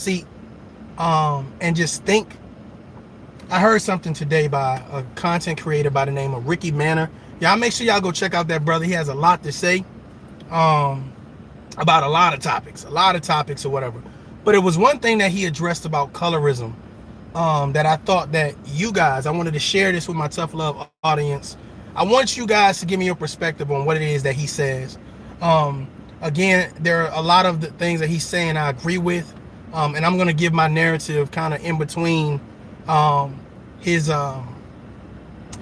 seat and just think. I heard something today by a content creator by the name of Ricky Manor. Y'all make sure y'all go check out that brother. He has a lot to say about a lot of topics or whatever. But it was one thing that he addressed about colorism that I thought that you guys, I wanted to share this with my Tough Love audience. I want you guys to give me your perspective on what it is that he says. Again, there are a lot of the things that he's saying I agree with, and I'm going to give my narrative kind of in between his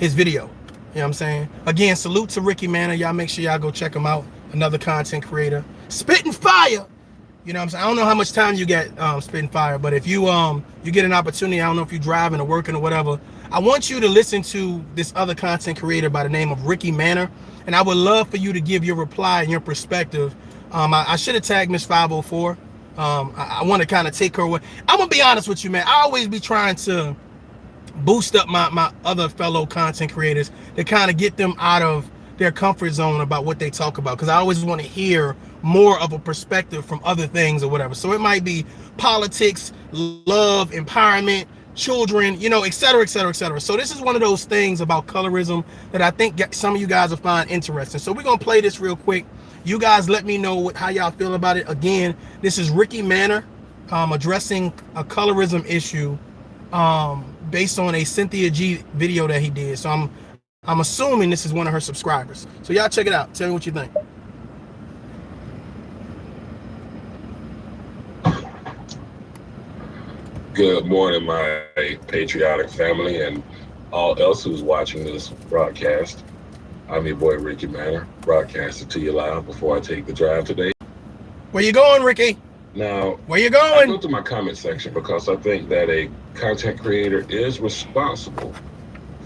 video. You know what I'm saying? Again, salute to Ricky Manor. Y'all make sure y'all go check him out. Another content creator. Spitting fire. You know what I'm saying? I don't know how much time you get spitting fire, but if you get an opportunity, I don't know if you're driving or working or whatever, I want you to listen to this other content creator by the name of Ricky Manor, and I would love for you to give your reply and your perspective. I should have tagged Miss 504. I want to kind of take her away. I'm gonna be honest with you, man. I always be trying to boost up my other fellow content creators to kind of get them out of their comfort zone about what they talk about, because I always want to hear more of a perspective from other things or whatever. So it might be politics, love, empowerment, children, you know, et cetera, et cetera, et cetera. So this is one of those things about colorism that I think some of you guys will find interesting. So we're gonna play this real quick. You guys let me know how y'all feel about it. Again, this is Ricky Manor addressing a colorism issue based on a Cynthia G video that he did. So I'm assuming this is one of her subscribers. So y'all check it out. Tell me what you think. Good morning, my patriotic family and all else who's watching this broadcast. I'm your boy Ricky Manor, broadcasting to you live before I take the drive today. Where you going, Ricky? Now, where you I going? go to my comment section because I think that a content creator is responsible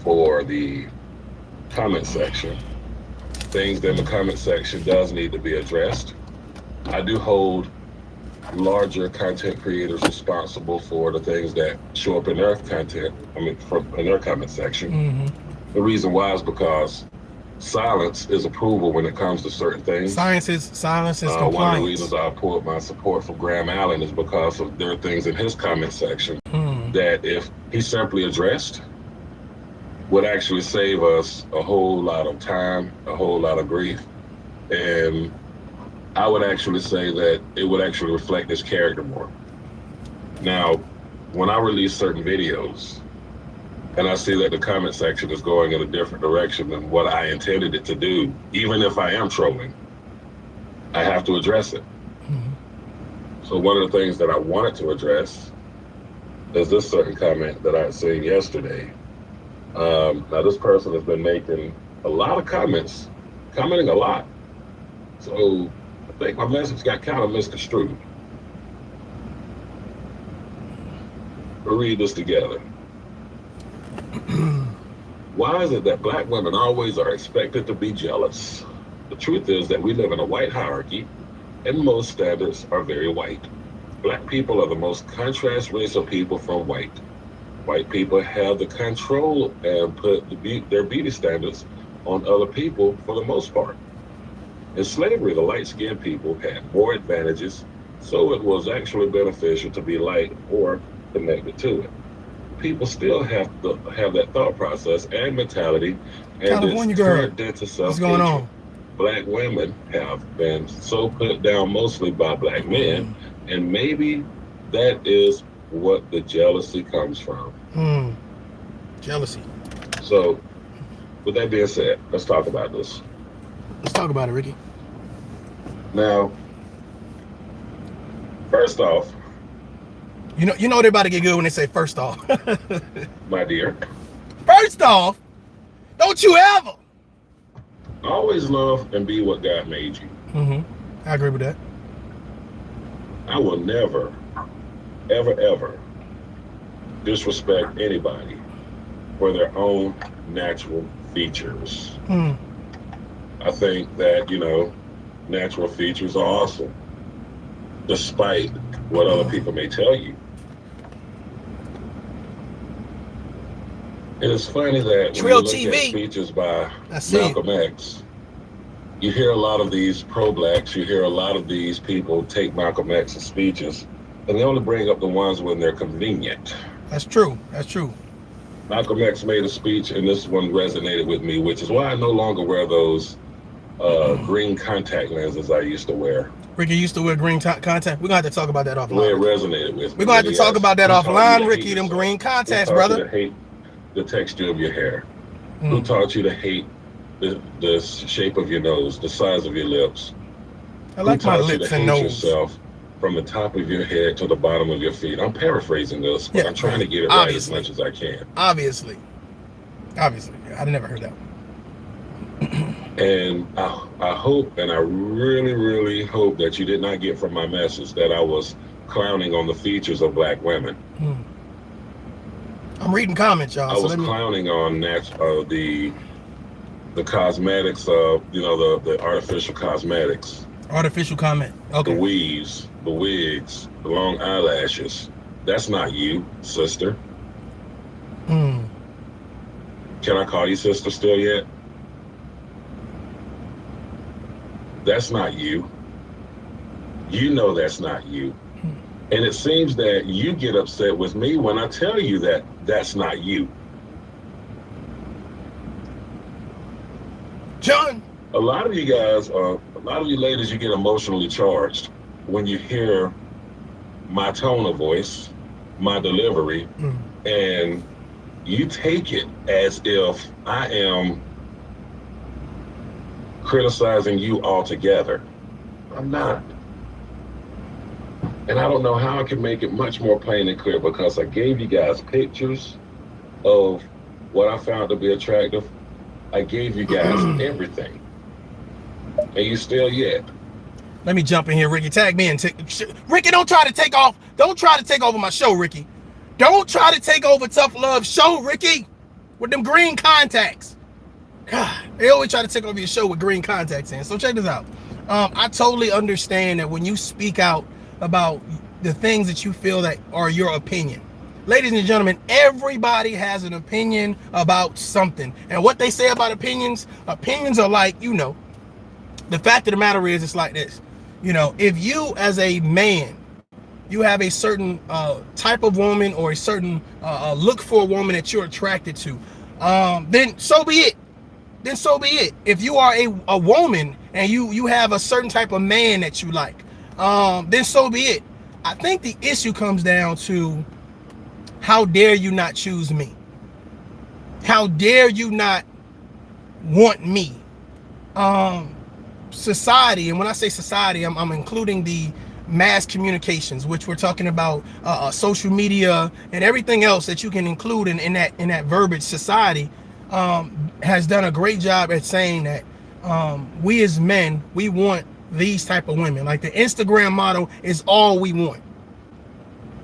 for the comment section. Things in the comment section does need to be addressed. I do hold larger content creators responsible for the things that show up in their content, in their comment section. The reason why is because silence is approval when it comes to certain things. Silence is compliance. One of the reasons I pulled my support for Graham Allen is because of there are things in his comment section that if he simply addressed would actually save us a whole lot of time, a whole lot of grief. And I would actually say that it would actually reflect his character more. Now, when I release certain videos and I see that the comment section is going in a different direction than what I intended it to do, even if I am trolling, I have to address it. So one of the things that I wanted to address is this certain comment that I had seen yesterday. Now this person has been making a lot of comments, commenting a lot. So I think my message got kind of misconstrued. We'll read this together. Why is it that black women always are expected to be jealous? The truth is that we live in a white hierarchy and most standards are very white. Black people are the most contrast race of people from white. White people have the control and put their beauty standards on other people for the most part. In slavery, the light-skinned people had more advantages, so it was actually beneficial to be light or connected to it. People still have to have that thought process and mentality, and it's turned into self-hatred. Black women have been so put down mostly by black men, and maybe that is what the jealousy comes from. Jealousy. So, with that being said, let's talk about this. Let's talk about it, Ricky. Now, first off, you know they're about to get good when they say first off. my dear. First off, don't you ever. Always love and be what God made you. I agree with that. I will never, ever, ever disrespect anybody for their own natural features. I think that, natural features are awesome, despite what other people may tell you. It is funny that when you look at speeches by Malcolm X, you hear a lot of these pro-blacks, you hear a lot of these people take Malcolm X's speeches And they only bring up the ones when they're convenient. That's true. That's true. Malcolm X made a speech, and this one resonated with me, which is why I no longer wear those green contact lenses I used to wear. Ricky used to wear green contact. We're gonna have to talk about that offline. The way it resonated with me. We're gonna have to talk about that offline, Ricky. Them green contacts, brother. Who taught you to hate the texture of your hair? Who taught you to hate the shape of your nose, the size of your lips? I like my lips and nose. Yourself from the top of your head to the bottom of your feet. I'm paraphrasing this, but I'm trying to get it right as much as I can. Obviously, I never heard that one. And I hope, and I really, really hope that you did not get from my message that I was clowning on the features of black women. I'm reading comments, y'all. I was clowning on the cosmetics of, the artificial cosmetics. Artificial comment. Okay. The weaves, the wigs, the long eyelashes. That's not you, sister. Can I call you sister still yet? That's not you. You know that's not you. And it seems that you get upset with me when I tell you that that's not you. John. A lot of you guys, a lot of you ladies, you get emotionally charged when you hear my tone of voice, my delivery, and you take it as if I am criticizing you altogether. I'm not. And I don't know how I can make it much more plain and clear, because I gave you guys pictures of what I found to be attractive. I gave you guys everything. And you still yet. Let me jump in here, Ricky. Tag me in. Ricky, don't try to take off. Don't try to take over my show, Ricky. Don't try to take over Tough Love show, Ricky, with them green contacts. God, they always try to take over your show with green contacts in. So check this out. I totally understand that when you speak out about the things that you feel that are your opinion. Ladies and gentlemen, everybody has an opinion about something. And what they say about opinions are like, the fact of the matter is, it's like this. If you as a man, you have a certain type of woman or a certain look for a woman that you're attracted to, then so be it. Then so be it. If you are a woman and you have a certain type of man that you like, then so be it. I think the issue comes down to, how dare you not choose me? How dare you not want me? Society, and when I say society, I'm including the mass communications, which we're talking about social media and everything else that you can include in that verbiage. Society has done a great job at saying that we as men, we want these type of women. Like the Instagram model is all we want.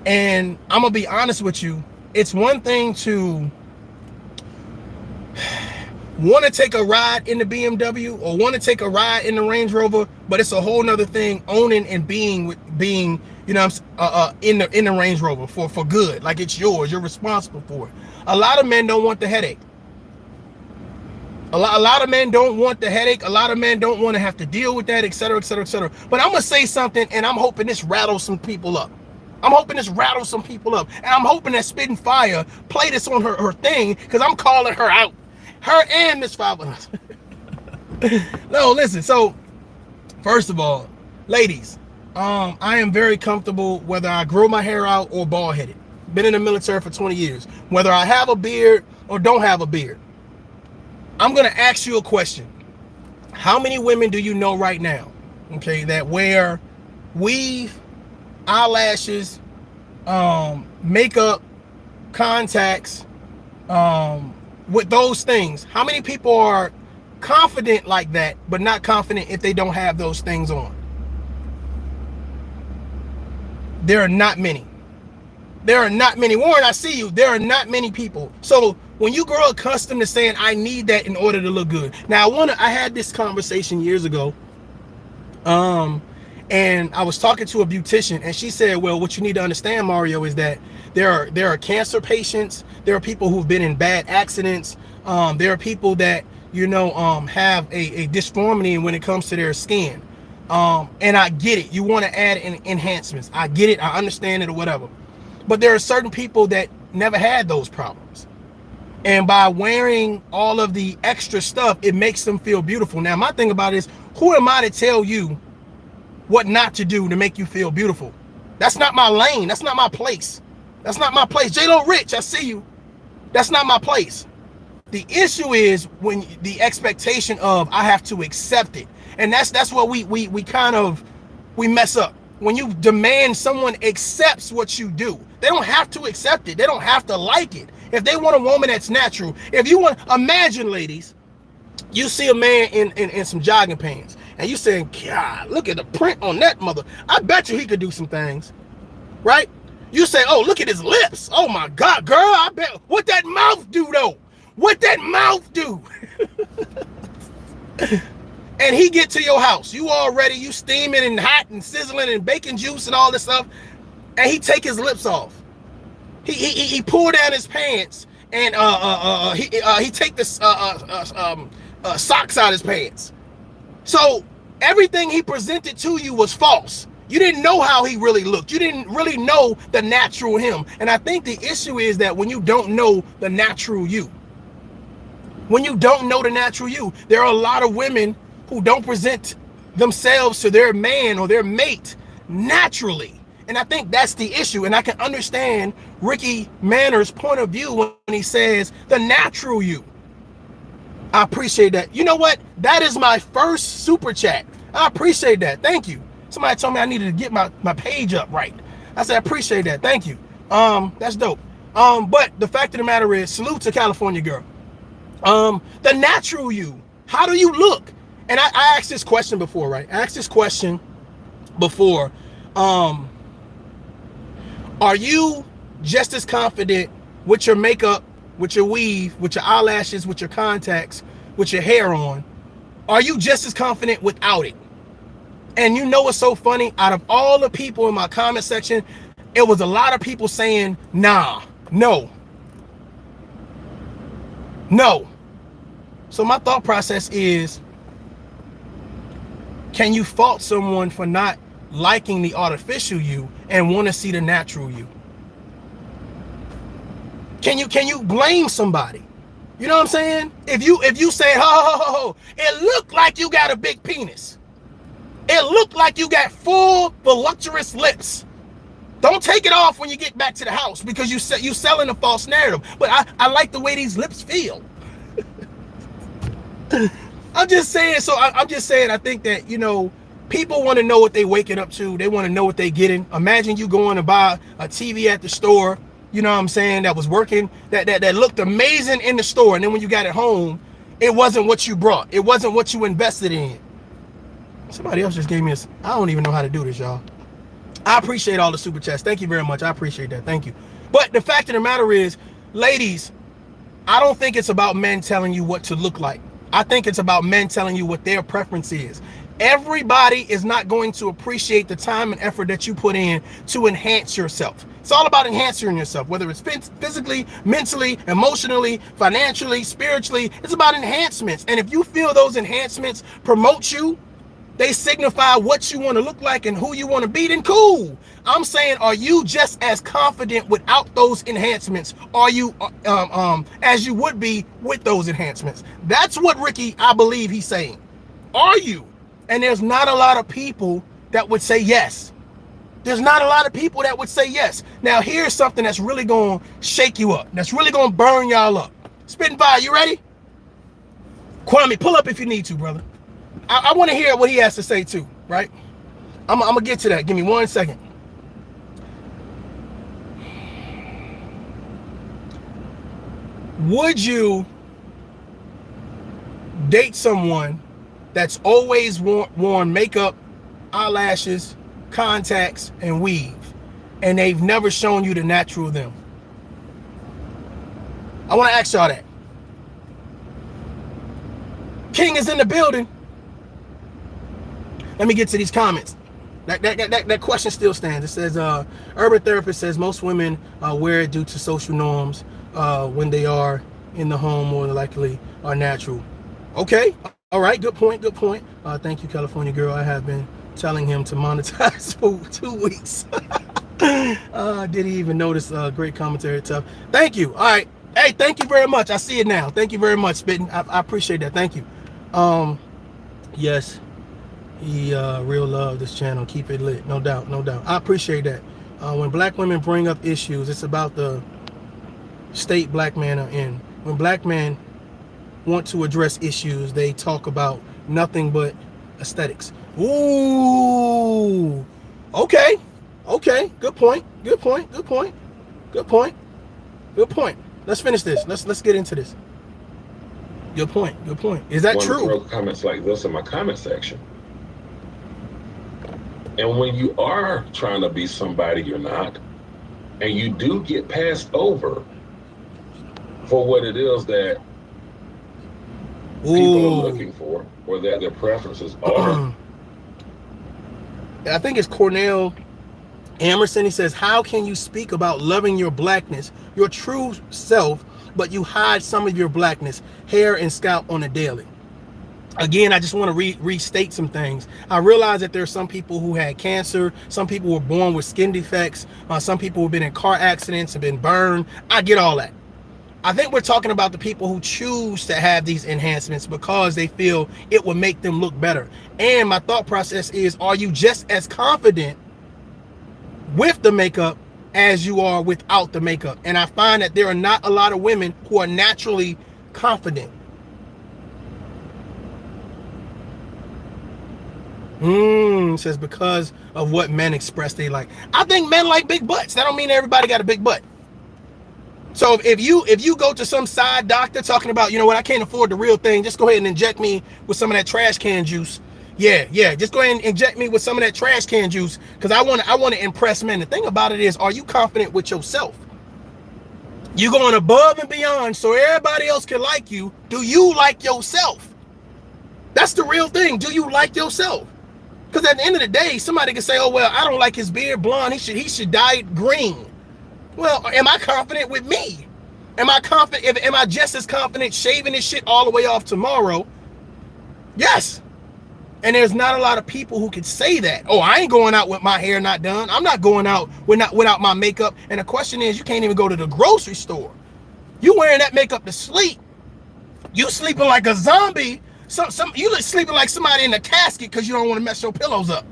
And I'm gonna be honest with you, it's one thing to want to take a ride in the BMW or want to take a ride in the Range Rover, but it's a whole nother thing owning and being in the Range Rover for good. Like it's yours, you're responsible for it. A lot of men don't want the headache. A lot of men don't want the headache. A lot of men don't want to have to deal with that, etc., etc., etc. But I'm gonna say something, and I'm hoping this rattles some people up. And I'm hoping that Spitting Fire play this on her thing, because I'm calling her out. Her and Miss 500. No, listen. So, first of all, ladies, I am very comfortable whether I grow my hair out or bald headed. Been in the military for 20 years. Whether I have a beard or don't have a beard. I'm gonna ask you a question. How many women do you know right now, okay, that wear weave, eyelashes, makeup, contacts, with those things? How many people are confident like that, but not confident if they don't have those things on? There are not many. Warren, I see you. There are not many people. So when you grow accustomed to saying, I need that in order to look good. Now I had this conversation years ago. And I was talking to a beautician, and she said, well, what you need to understand, Mario, is that there are cancer patients. There are people who've been in bad accidents. There are people that, have a disformity when it comes to their skin. And I get it. You want to add enhancements. I get it. I understand it or whatever. But there are certain people that never had those problems. And by wearing all of the extra stuff, it makes them feel beautiful. Now, my thing about it is, who am I to tell you what not to do to make you feel beautiful? That's not my lane. That's not my place. That's not my place. J-Lo Rich, I see you. That's not my place. The issue is when the expectation of I have to accept it. And that's what we kind of mess up. When you demand someone accepts what you do, they don't have to accept it. They don't have to like it. If they want a woman that's natural, if you want, imagine, ladies, you see a man in some jogging pants, and you saying, God, look at the print on that mother. I bet you he could do some things, right? You say, oh, look at his lips. Oh my God, girl, I bet. What that mouth do though? What that mouth do? And he get to your house, you steaming and hot and sizzling and bacon juice and all this stuff, and he take his lips off. He pull down his pants and he take the socks out of his pants. So everything he presented to you was false. You didn't know how he really looked. You didn't really know the natural him. And I think the issue is that when you don't know the natural you, there are a lot of women who don't present themselves to their man or their mate naturally. And I think that's the issue. And I can understand Ricky Manner's point of view when he says the natural you. I appreciate that. You know what? That is my first super chat. I appreciate that. Thank you. Somebody told me I needed to get my page up right. I said, I appreciate that. Thank you. That's dope. But the fact of the matter is, salute to California girl. The natural you, how do you look? And I asked this question before, right? I asked this question before. Are you just as confident with your makeup, with your weave, with your eyelashes, with your contacts, with your hair on? Are you just as confident without it? And you know what's so funny? Out of all the people in my comment section, it was a lot of people saying, nah, no. So my thought process is, can you fault someone for not liking the artificial you and want to see the natural you? Can you blame somebody? You know what I'm saying? If you say, ho, it looked like you got a big penis. It looked like you got full voluptuous lips. Don't take it off when you get back to the house because you selling a false narrative. But I like the way these lips feel. I'm just saying. So I'm just saying. I think that people want to know what they waking up to. They want to know what they getting. Imagine you going to buy a TV at the store. You know what I'm saying? That was working. That looked amazing in the store, and then when you got it home, it wasn't what you brought. It wasn't what you invested in. Somebody else just gave me I don't even know how to do this, y'all. I appreciate all the super chats. Thank you very much. I appreciate that. Thank you. But the fact of the matter is, ladies, I don't think it's about men telling you what to look like. I think it's about men telling you what their preference is. Everybody is not going to appreciate the time and effort that you put in to enhance yourself. It's all about enhancing yourself, whether it's physically, mentally, emotionally, financially, spiritually. It's about enhancements. And if you feel those enhancements promote you, they signify what you want to look like and who you want to be, then cool. I'm saying, are you just as confident without those enhancements? Are you as you would be with those enhancements? That's what Ricky, I believe he's saying. Are you? And there's not a lot of people that would say yes. There's not a lot of people that would say yes. Now, here's something that's really going to shake you up. That's really going to burn y'all up. Spitting fire, you ready? Kwame, pull up if you need to, brother. I want to hear what he has to say too, right? I'm going to get to that. Give me 1 second. Would you date someone that's always worn makeup, eyelashes, contacts, and weave, and they've never shown you the natural them? I want to ask y'all that. King is in the building. Let me get to these comments. That question still stands. It says, urban therapist says most women wear it due to social norms when they are in the home, more likely are natural. Okay. All right. Good point. Thank you, California girl. I have been telling him to monetize for 2 weeks. Did he even notice? Great commentary, tough. Thank you. All right. Hey, thank you very much. I see it now. Thank you very much, Spitting. I appreciate that. Thank you. Yes, he real love this channel. Keep it lit. No doubt. No doubt. I appreciate that. When black women bring up issues, it's about the state black men are in. When black men want to address issues, they talk about nothing but aesthetics. Ooh. Okay. Okay. Good point. Good point. Good point. Good point. Good point. Let's finish this. Let's get into this. Good point. Good point. Is that true? Throw comments like this in my comment section. And when you are trying to be somebody you're not, and you do get passed over for what it is that people are looking for, or that their preferences are. I think it's Cornell Emerson. He says, how can you speak about loving your blackness, your true self, but you hide some of your blackness, hair and scalp on a daily? Again, I just want to restate some things. I realize that there are some people who had cancer. Some people were born with skin defects. Some people have been in car accidents, have been burned. I get all that. I think we're talking about the people who choose to have these enhancements because they feel it will make them look better. And my thought process is, are you just as confident with the makeup as you are without the makeup? And I find that there are not a lot of women who are naturally confident. Says because of what men express they like. I think men like big butts. That don't mean everybody got a big butt. So if you go to some side doctor talking about, you know what, I can't afford the real thing, just go ahead and inject me with some of that trash can juice. Yeah, just go ahead and inject me with some of that trash can juice because I want to impress men. The thing about it is, are you confident with yourself? You going above and beyond so everybody else can like you. Do you like yourself? That's the real thing. Do you like yourself? Because at the end of the day, somebody can say, oh, well, I don't like his beard blonde. He should dye it green. Well, am I confident with me? Am I confident? Am I just as confident shaving this shit all the way off tomorrow? Yes. And there's not a lot of people who can say that. Oh, I ain't going out with my hair not done. I'm not going out without my makeup. And the question is, you can't even go to the grocery store. You wearing that makeup to sleep. You sleeping like a zombie. You sleeping like somebody in a casket because you don't want to mess your pillows up.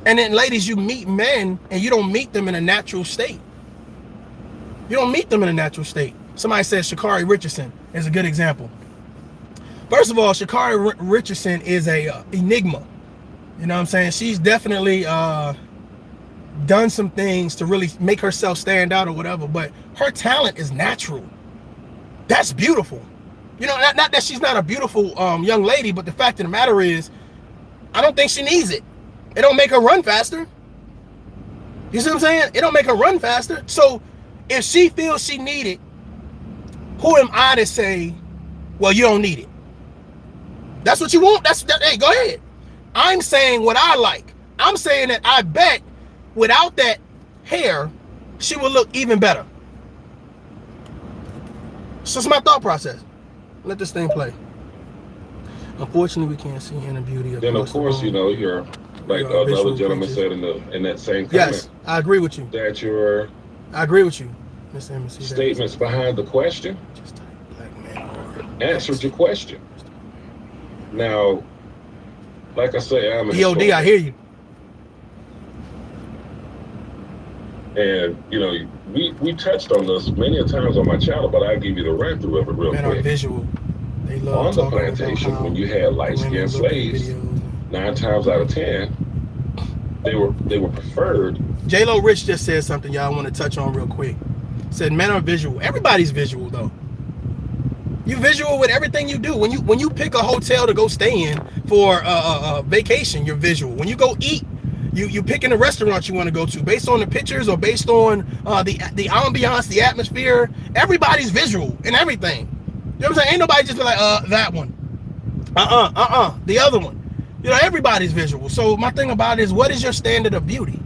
And then ladies, you meet men and you don't meet them in a natural state. You don't meet them in a natural state. Somebody says Sha'Carri Richardson is a good example. First of all, Sha'Carri Richardson is a enigma. You know what I'm saying? She's definitely done some things to really make herself stand out or whatever, but her talent is natural. That's beautiful. You know, not that she's not a beautiful young lady, but the fact of the matter is, I don't think she needs it. It don't make her run faster. You see what I'm saying? It don't make her run faster. So if she feels she need it, who am I to say, well, you don't need it? That's what you want. Hey, go ahead. I'm saying what I like. I'm saying that I bet without that hair, she will look even better. So it's my thought process. Let this thing play. Unfortunately, we can't see inner beauty. Then of course, you know, you're like the other gentleman said in that same comment. Yes, I agree with you. I agree with you. Statements behind the question answered your question. Now, like I say, I'm an EOD, I hear you. And you know, we touched on this many a times on my channel, but I'll give you the run through of it real quick. Are visual. They love on the plantation, when you had light-skinned slaves, 9 times out of 10, they were preferred. J-Lo Rich just said something y'all want to touch on real quick. Said men are visual. Everybody's visual though. You visual with everything you do. When you pick a hotel to go stay in for a vacation, you're visual. When you go eat, you pick in a restaurant you want to go to based on the pictures or based on the ambiance, the atmosphere. Everybody's visual in everything. You know what I'm saying? Ain't nobody just be like, that one. The other one. You know, everybody's visual. So my thing about it is, what is your standard of beauty?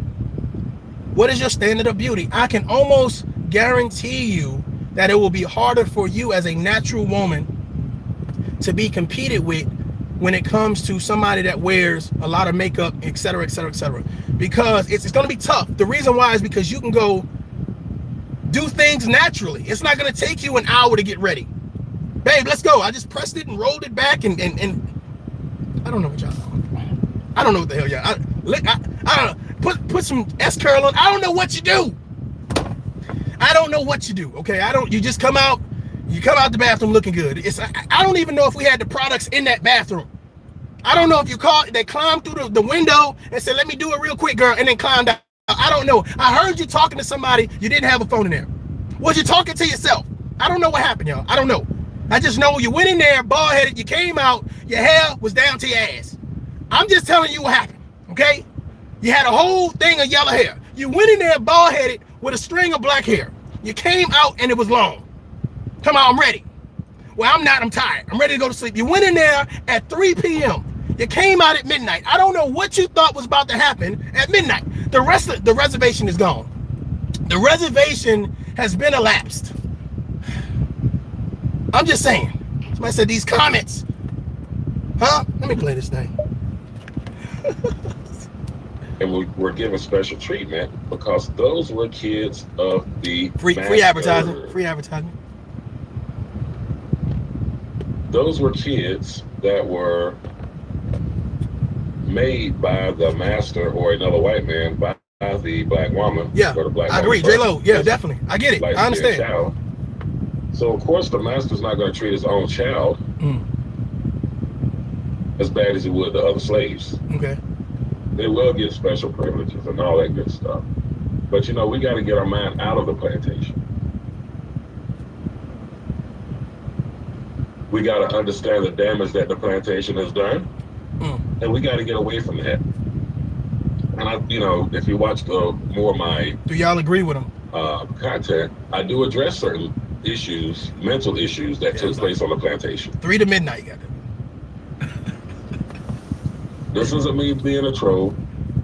What is your standard of beauty? I can almost guarantee you that it will be harder for you as a natural woman to be competed with when it comes to somebody that wears a lot of makeup, etc., etc., etc. Because it's going to be tough. The reason why is because you can go do things naturally. It's not going to take you an hour to get ready. Babe, let's go. I just pressed it and rolled it back and I don't know what y'all know. I don't know what the hell y'all. I don't know. Put some S curl on. I don't know what you do. I don't know what you do. Okay, you just come out. You come out the bathroom looking good. I don't even know if we had the products in that bathroom. I don't know if they climbed through the window and said, let me do it real quick, girl, and then climbed out. I don't know. I heard you talking to somebody. You didn't have a phone in there. Was you talking to yourself? I don't know what happened, y'all. I don't know. I just know you went in there, bald-headed, you came out, your hair was down to your ass. I'm just telling you what happened, okay? You had a whole thing of yellow hair. You went in there bald-headed with a string of black hair. You came out and it was long. Come on, I'm ready. Well, I'm not. I'm tired. I'm ready to go to sleep. You went in there at 3 p.m. You came out at midnight. I don't know what you thought was about to happen at midnight. The rest of the reservation is gone. The reservation has been elapsed. I'm just saying. Somebody said these comments. Huh? Let me play this thing. And we're given special treatment because those were kids of the free advertising. Free advertising. Those were kids that were made by the master or another white man by the black woman. Yeah, or the black I agree. J-Lo, yeah, definitely. I get it. I understand. Child. So, of course, the master's not going to treat his own child as bad as he would the other slaves. Okay. They will get special privileges and all that good stuff. But, we got to get our mind out of the plantation. We got to understand the damage that the plantation has done. And we got to get away from that. And if you watch more of my... Do y'all agree with him? Content, I do address certain issues, mental issues that took place on the plantation. 3 to midnight, got it. This isn't me being a troll.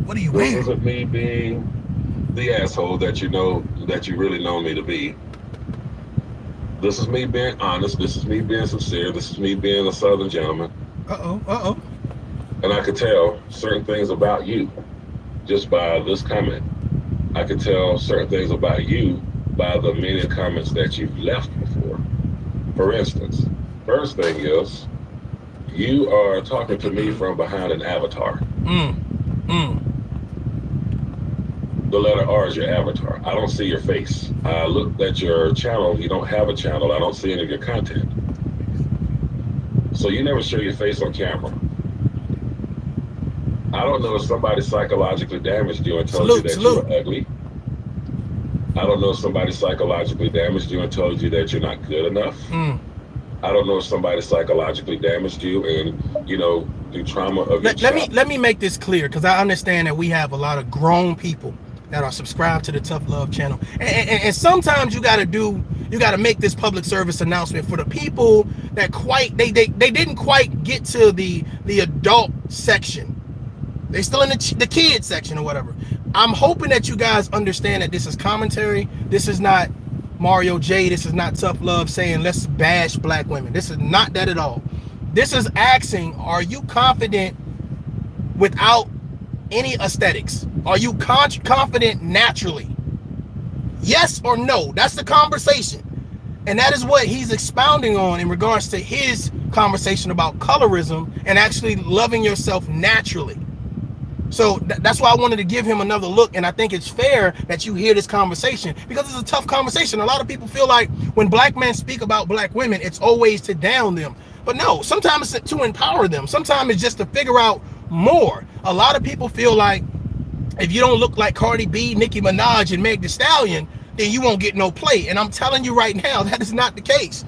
What are you wearing? This isn't me being the asshole that you really know me to be. This is me being honest. This is me being sincere. This is me being a Southern gentleman. Uh-oh. And I could tell certain things about you just by this comment. I could tell certain things about you by the many comments that you've left before. For instance, first thing is, you are talking to me from behind an avatar. The letter R is your avatar. I don't see your face. I looked at your channel. You don't have a channel. I don't see any of your content. So you never show your face on camera. I don't know if somebody psychologically damaged you and told you that you were ugly. I don't know if somebody psychologically damaged you and told you that you're not good enough. I don't know if somebody psychologically damaged you and, do trauma of your child. Let me make this clear, because I understand that we have a lot of grown people that are subscribed to the Tough Love channel. And sometimes you got to make this public service announcement for the people that they didn't quite get to the adult section. They still in the kids section or whatever. I'm hoping that you guys understand that this is commentary. This is not Mario J. This is not Tough Love saying let's bash black women. This is not that at all. This is asking, are you confident without any aesthetics? Are you confident naturally? Yes or no? That's the conversation. And that is what he's expounding on in regards to his conversation about colorism and actually loving yourself naturally. So that's why I wanted to give him another look, and I think it's fair that you hear this conversation because it's a tough conversation. A lot of people feel like when black men speak about black women, it's always to down them. But no, sometimes it's to empower them. Sometimes it's just to figure out more. A lot of people feel like if you don't look like Cardi B, Nicki Minaj, and Meg Thee Stallion, then you won't get no play. And I'm telling you right now, that is not the case.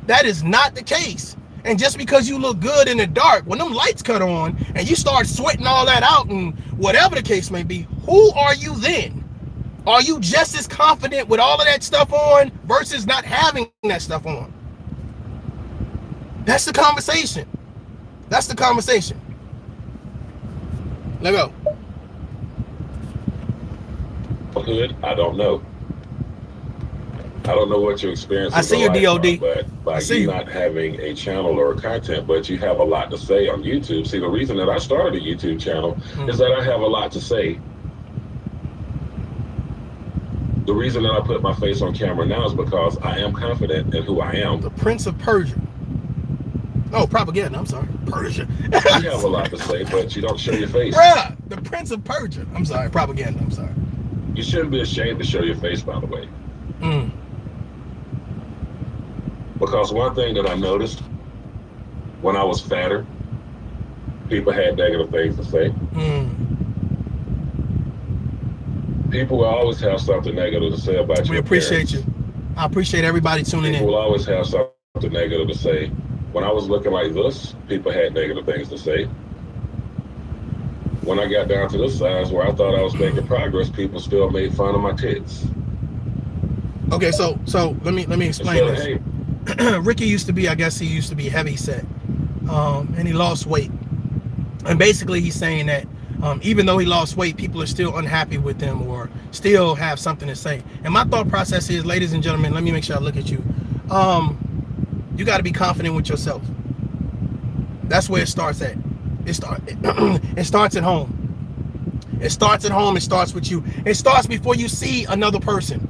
That is not the case. And just because you look good in the dark, when them lights cut on and you start sweating all that out and whatever the case may be, who are you then? Are you just as confident with all of that stuff on versus not having that stuff on? That's the conversation. That's the conversation. Let go. Good, I don't know. I don't know what your experiences I see your are like, DOD. but I by see you you. not having a channel or content, but you have a lot to say on YouTube. See, the reason that I started a YouTube channel is that I have a lot to say. The reason that I put my face on camera now is because I am confident in who I am. The Prince of Persia. Oh, propaganda. I'm sorry. Persia. You have a lot to say, but you don't show your face. Bruh, the Prince of Persia. I'm sorry. Propaganda. I'm sorry. You shouldn't be ashamed to show your face, by the way. Because one thing that I noticed when I was fatter, people had negative things to say. People will always have something negative to say about you. We appreciate you. I appreciate everybody tuning in. People will always have something negative to say. When I was looking like this, people had negative things to say. When I got down to this size where I thought I was making progress, people still made fun of my tits. Okay, so let me explain this. Hey, Ricky used to be, I guess he used to be heavy set, and he lost weight. And basically he's saying that even though he lost weight, people are still unhappy with him or still have something to say. And my thought process is, ladies and gentlemen, let me make sure I look at you. You got to be confident with yourself. That's where it starts at. It starts at home. It starts at home. It starts with you. It starts before you see another person.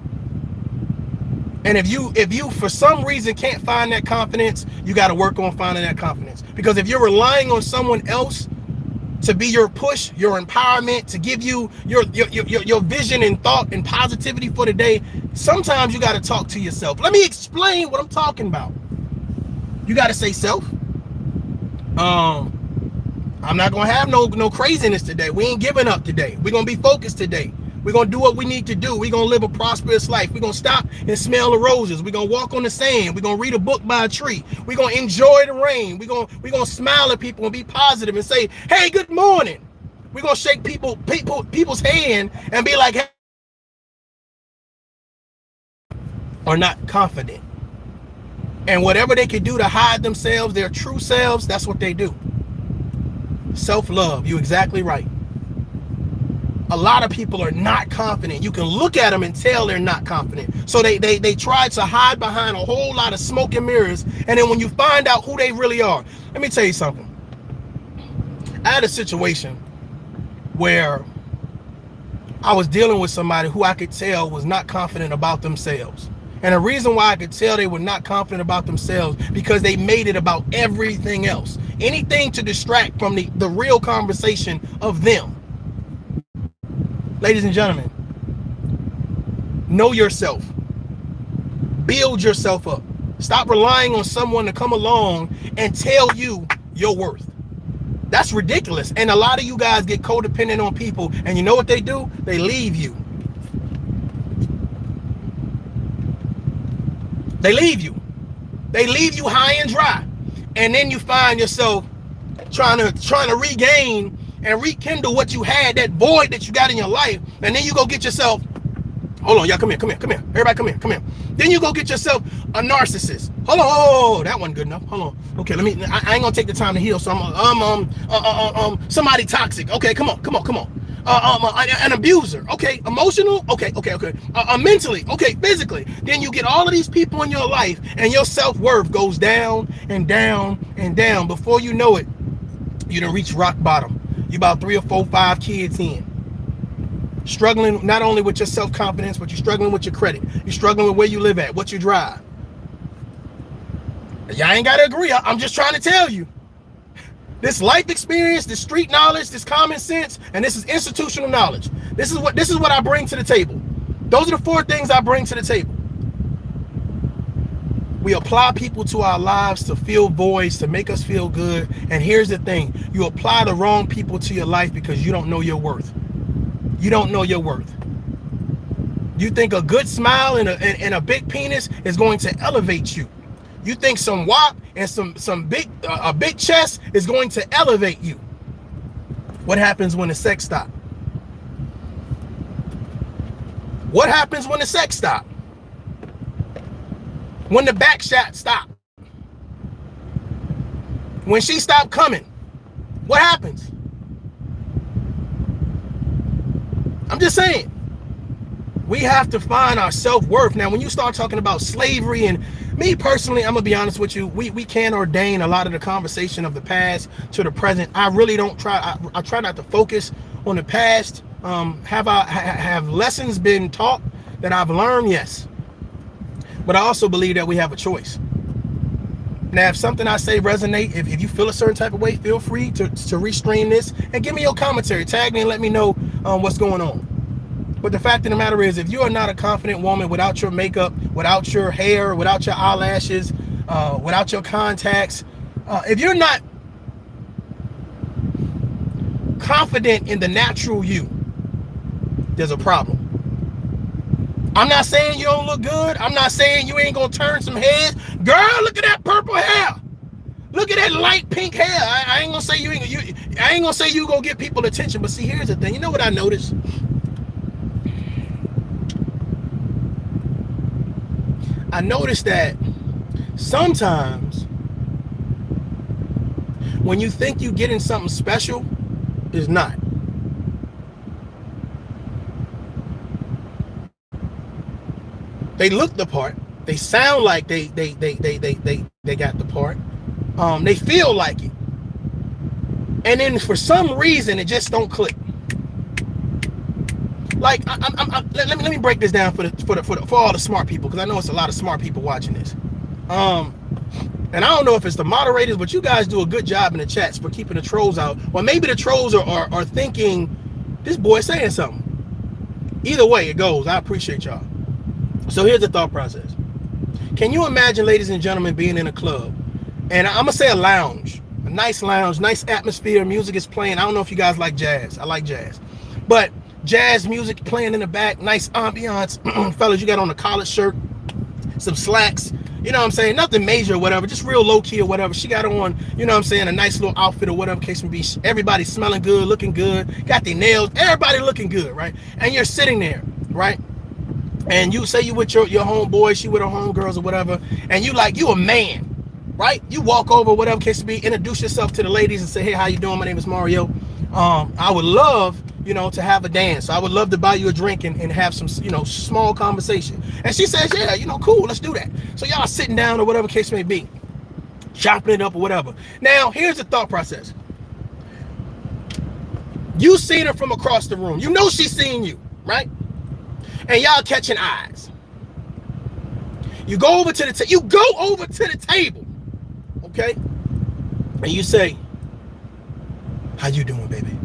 And if you for some reason can't find that confidence, you got to work on finding that confidence. Because if you're relying on someone else to be your push, your empowerment, to give you your vision and thought and positivity for the day, sometimes you got to talk to yourself. Let me explain what I'm talking about. You got to say self. I'm not gonna have no craziness today. We ain't giving up today. We're gonna be focused today. We're gonna do what we need to do. We're gonna live a prosperous life. We're gonna stop and smell the roses. We're gonna walk on the sand. We're gonna read a book by a tree. We're gonna enjoy the rain. We're gonna smile at people and be positive and say, hey, good morning. We're gonna shake people's hand and be like, hey, are not confident. And whatever they can do to hide themselves, their true selves, that's what they do. Self-love. You're exactly right. A lot of people are not confident. You can look at them and tell they're not confident. So they try to hide behind a whole lot of smoke and mirrors. And then when you find out who they really are, let me tell you something. I had a situation where I was dealing with somebody who I could tell was not confident about themselves. And the reason why I could tell they were not confident about themselves, because they made it about everything else. Anything to distract from the real conversation of them. Ladies and gentlemen, know yourself. Build yourself up. Stop relying on someone to come along and tell you your worth. That's ridiculous. And a lot of you guys get codependent on people, and you know what they do? They leave you. They leave you. They leave you high and dry. And then you find yourself trying to regain and rekindle what you had, that void that you got in your life. And then you go get yourself, hold on, y'all, come here. Everybody come here. Then you go get yourself a narcissist. Hold on, oh, that wasn't good enough. Hold on. Okay, I ain't gonna take the time to heal. So somebody toxic. Okay, come on. An abuser. Okay, emotional. Okay. Mentally. Okay, physically. Then you get all of these people in your life, and your self-worth goes down and down and down. Before you know it, you done reach rock bottom. You about 3 or 4, 5 kids in. Struggling not only with your self-confidence, but you're struggling with your credit. You're struggling with where you live at, what you drive. Y'all ain't gotta agree. I'm just trying to tell you. This life experience, this street knowledge, this common sense, and this is institutional knowledge. This is what I bring to the table. Those are the 4 things I bring to the table. We apply people to our lives to fill voids, to make us feel good. And here's the thing. You apply the wrong people to your life because you don't know your worth. You don't know your worth. You think a good smile and a big penis is going to elevate you. You think some wop and some big chest is going to elevate you. What happens when the sex stop? What happens when the sex stop? When the back shot stop? When she stopped coming? What happens? I'm just saying. We have to find our self-worth. Now, when you start talking about slavery, and me personally, I'm gonna be honest with you, we can ordain a lot of the conversation of the past to the present. I really don't try. I try not to focus on the past. Have lessons been taught that I've learned? Yes. But I also believe that we have a choice. Now, if something I say resonate, if you feel a certain type of way, feel free to restream this and give me your commentary. Tag me and let me know what's going on. But the fact of the matter is, if you are not a confident woman without your makeup, without your hair, without your eyelashes, without your contacts, if you're not confident in the natural you, there's a problem. I'm not saying you don't look good. I'm not saying you ain't gonna turn some heads. Girl, look at that purple hair. Look at that light pink hair. I ain't gonna say I ain't gonna say you gonna get people attention. But see, here's the thing. You know what I noticed? I noticed that sometimes when you think you're getting something special, it's not. They look the part. They sound like they got the part. They feel like it. And then for some reason it just don't click. Like let me break this down for all the smart people, because I know it's a lot of smart people watching this. And I don't know if it's the moderators, but you guys do a good job in the chats for keeping the trolls out. Or maybe the trolls are thinking this boy's saying something. Either way it goes, I appreciate y'all. So here's the thought process. Can you imagine, ladies and gentlemen, being in a club, and I'm gonna say a lounge, a nice lounge, nice atmosphere, music is playing. I don't know if you guys like jazz. I like jazz, but jazz music playing in the back, nice ambiance. Fellas, you got on a collared shirt, some slacks, you know what I'm saying, nothing major or whatever, just real low key or whatever. She got on, you know what I'm saying, a nice little outfit or whatever case may be. Everybody smelling good, looking good, got their nails, everybody looking good, right? And you're sitting there, right? And you say you with your homeboy, she with her homegirls or whatever, and you a man, right? You walk over, whatever case to be, introduce yourself to the ladies and say, hey, how you doing? My name is Mario. I would love, to have a dance. I would love to buy you a drink and have some, small conversation. And she says, yeah, cool, let's do that. So y'all sitting down or whatever case may be, chopping it up or whatever. Now, here's the thought process. You seen her from across the room. You know she's seen you, right? And y'all catching eyes. You go over to the table, okay? And you say, how you doing, baby?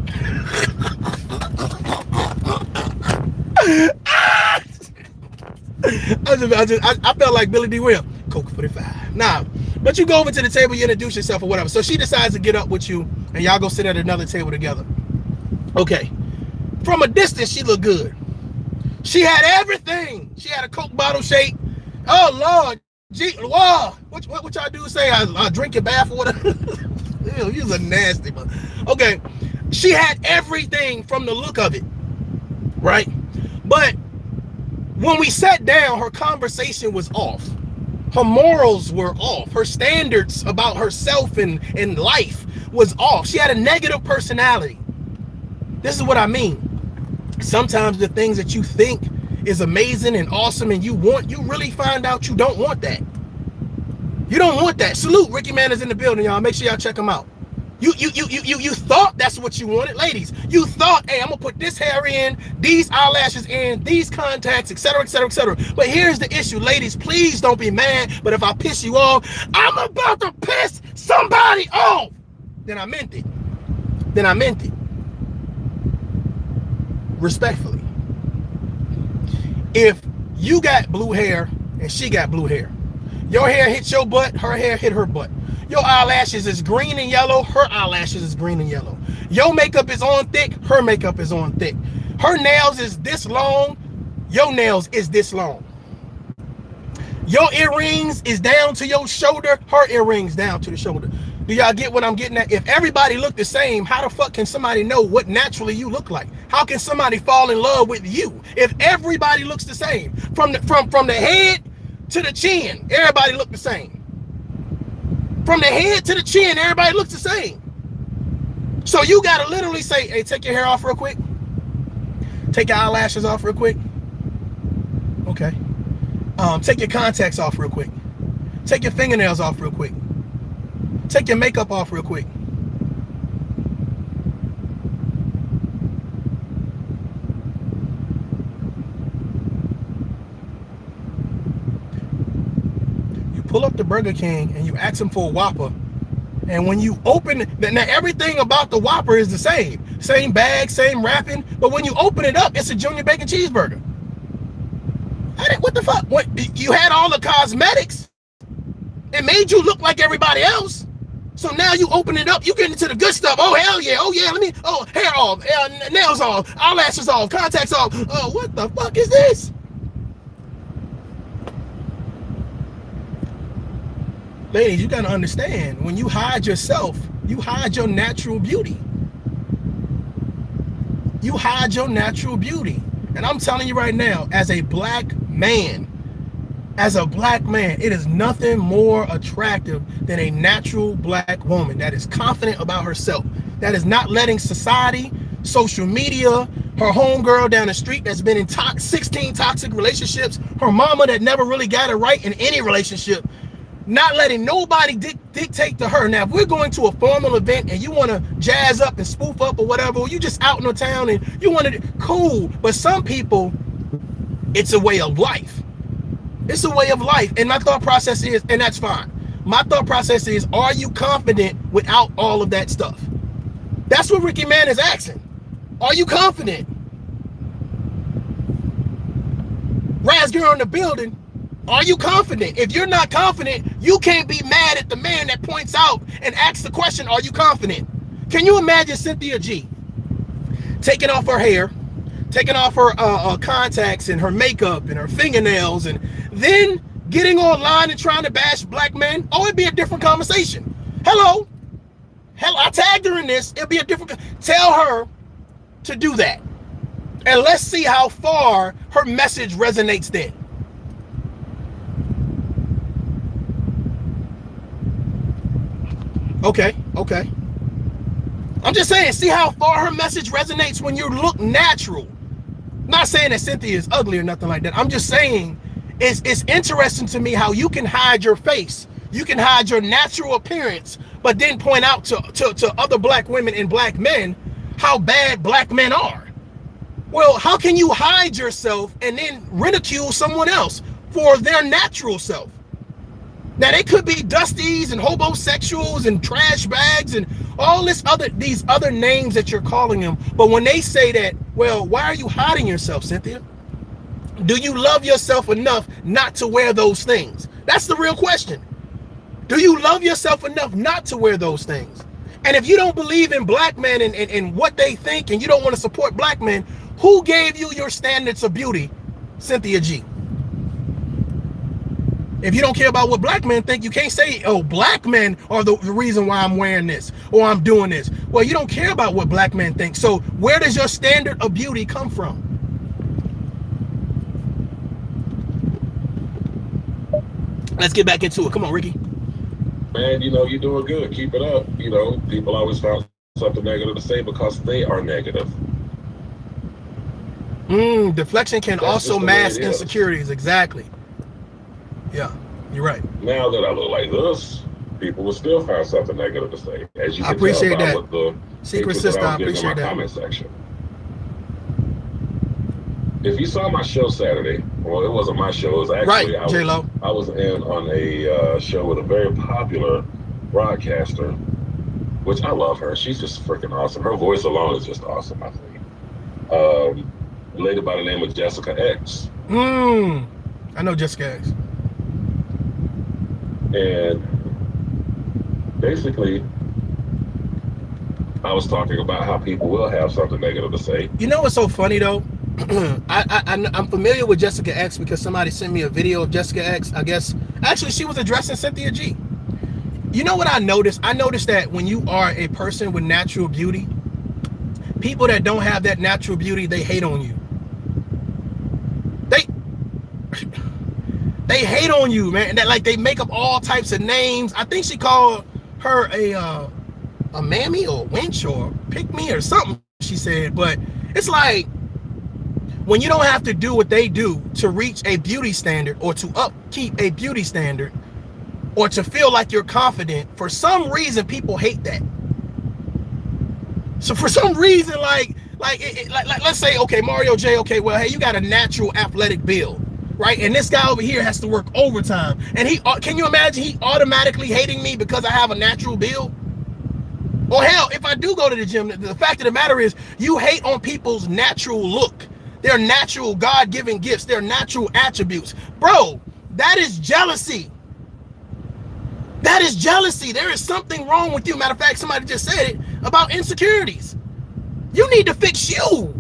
I felt like Billy D. Will. Coke 45. Nah, but you go over to the table, you introduce yourself or whatever. So she decides to get up with you, and y'all go sit at another table together. Okay. From a distance, she looked good. She had everything. She had a Coke bottle shape. Oh Lord, gee, wow. What y'all do say? I drink your bath or whatever. Ew, you're a nasty one. Okay, she had everything from the look of it, right? But when we sat down, her conversation was off. Her morals were off. Her standards about herself and life was off. She had a negative personality. This is what I mean. Sometimes the things that you think is amazing and awesome and you really find out you don't want that. You don't want that. Salute, Ricky Man is in the building, y'all. Make sure y'all check him out. You thought that's what you wanted, ladies. You thought, hey, I'm gonna put this hair in, these eyelashes in, these contacts, etc., etc., etc. But here's the issue, ladies. Please don't be mad. But if I piss you off, I'm about to piss somebody off. Then I meant it. Respectfully. If you got blue hair and she got blue hair, your hair hits your butt, her hair hit her butt. Your eyelashes is green and yellow, her eyelashes is green and yellow. Your makeup is on thick, her makeup is on thick. Her nails is this long, your nails is this long. Your earrings is down to your shoulder, her earrings down to the shoulder. Do y'all get what I'm getting at? If everybody look the same, how the fuck can somebody know what naturally you look like? How can somebody fall in love with you if everybody looks the same? From the head to the chin, everybody look the same. From the head to the chin, everybody looks the same. So you gotta literally say, hey, take your hair off real quick. Take your eyelashes off real quick. Okay. Take your contacts off real quick. Take your fingernails off real quick. Take your makeup off real quick. You pull up to Burger King and you ask them for a Whopper. And when you open it, now everything about the Whopper is the same. Same bag, same wrapping. But when you open it up, it's a Junior Bacon Cheeseburger. What the fuck? What, you had all the cosmetics. It made you look like everybody else. So now you open it up, you get into the good stuff. Oh, hell yeah. Oh, yeah. Hair off, nails off, eyelashes off, contacts off. Oh, what the fuck is this? Ladies, you got to understand, when you hide yourself, you hide your natural beauty. You hide your natural beauty. And I'm telling you right now, as a black man, it is nothing more attractive than a natural black woman that is confident about herself, that is not letting society, social media, her homegirl down the street that's been in 16 toxic relationships, her mama that never really got it right in any relationship, not letting nobody dictate to her. Now, if we're going to a formal event and you want to jazz up and spoof up or whatever, or you just out in the town and you want to, cool. But some people, it's a way of life. It's a way of life. And my thought process is, and that's fine. My thought process is, are you confident without all of that stuff? That's what Ricky Man is asking. Are you confident? Raz girl in the building. Are you confident? If you're not confident, you can't be mad at the man that points out and asks the question, are you confident? Can you imagine Cynthia G taking off her hair, taking off her contacts and her makeup and her fingernails, and then getting online and trying to bash black men? Oh, it'd be a different conversation. Hello, I tagged her in this. It'd be a different. Tell her to do that, and let's see how far her message resonates then. Okay. I'm just saying, see how far her message resonates when you look natural. Not saying that Cynthia is ugly or nothing like that. I'm just saying it's interesting to me how you can hide your face. You can hide your natural appearance, but then point out to other black women and black men how bad black men are. Well, how can you hide yourself and then ridicule someone else for their natural self? Now, they could be dusties and hobosexuals and trash bags and all these other names that you're calling them. But when they say that, well, why are you hiding yourself, Cynthia? Do you love yourself enough not to wear those things? That's the real question. Do you love yourself enough not to wear those things? And if you don't believe in black men and what they think, and you don't want to support black men, who gave you your standards of beauty, Cynthia G? If you don't care about what black men think, you can't say, oh, black men are the reason why I'm wearing this or I'm doing this. Well, you don't care about what black men think. So where does your standard of beauty come from? Let's get back into it. Come on, Ricky. Man, you're doing good. Keep it up. People always found something negative to say because they are negative. Deflection can also mask insecurities. Exactly. Yeah, you're right. Now that I look like this, people will still find something negative to say. As you can appreciate tell that. The Secret sister, I appreciate that. Comment section. If you saw my show Saturday, well, it wasn't my show. It was actually right, J-Lo. I was in on a show with a very popular broadcaster, which I love her. She's just freaking awesome. Her voice alone is just awesome, I think. A lady by the name of Jessica X. I know Jessica X. And basically, I was talking about how people will have something negative to say. You know what's so funny though? I'm familiar with Jessica X because somebody sent me a video of Jessica X. I guess actually she was addressing Cynthia G. You know what I noticed? I noticed that when you are a person with natural beauty, people that don't have that natural beauty, they hate on you. They hate on you, man. That like they make up all types of names. I think she called her a mammy or a wench or pick me or something, she said. But it's like, when you don't have to do what they do to reach a beauty standard or to upkeep a beauty standard or to feel like you're confident, for some reason people hate that. So for some reason, like let's say, okay, Mario J, okay, well, hey, you got a natural athletic build, right? And this guy over here has to work overtime. And can you imagine he automatically hating me because I have a natural build? Or hell, if I do go to the gym, the fact of the matter is you hate on people's natural look, their natural God-given gifts, their natural attributes. Bro, that is jealousy. That is jealousy. There is something wrong with you. Matter of fact, somebody just said it about insecurities. You need to fix you.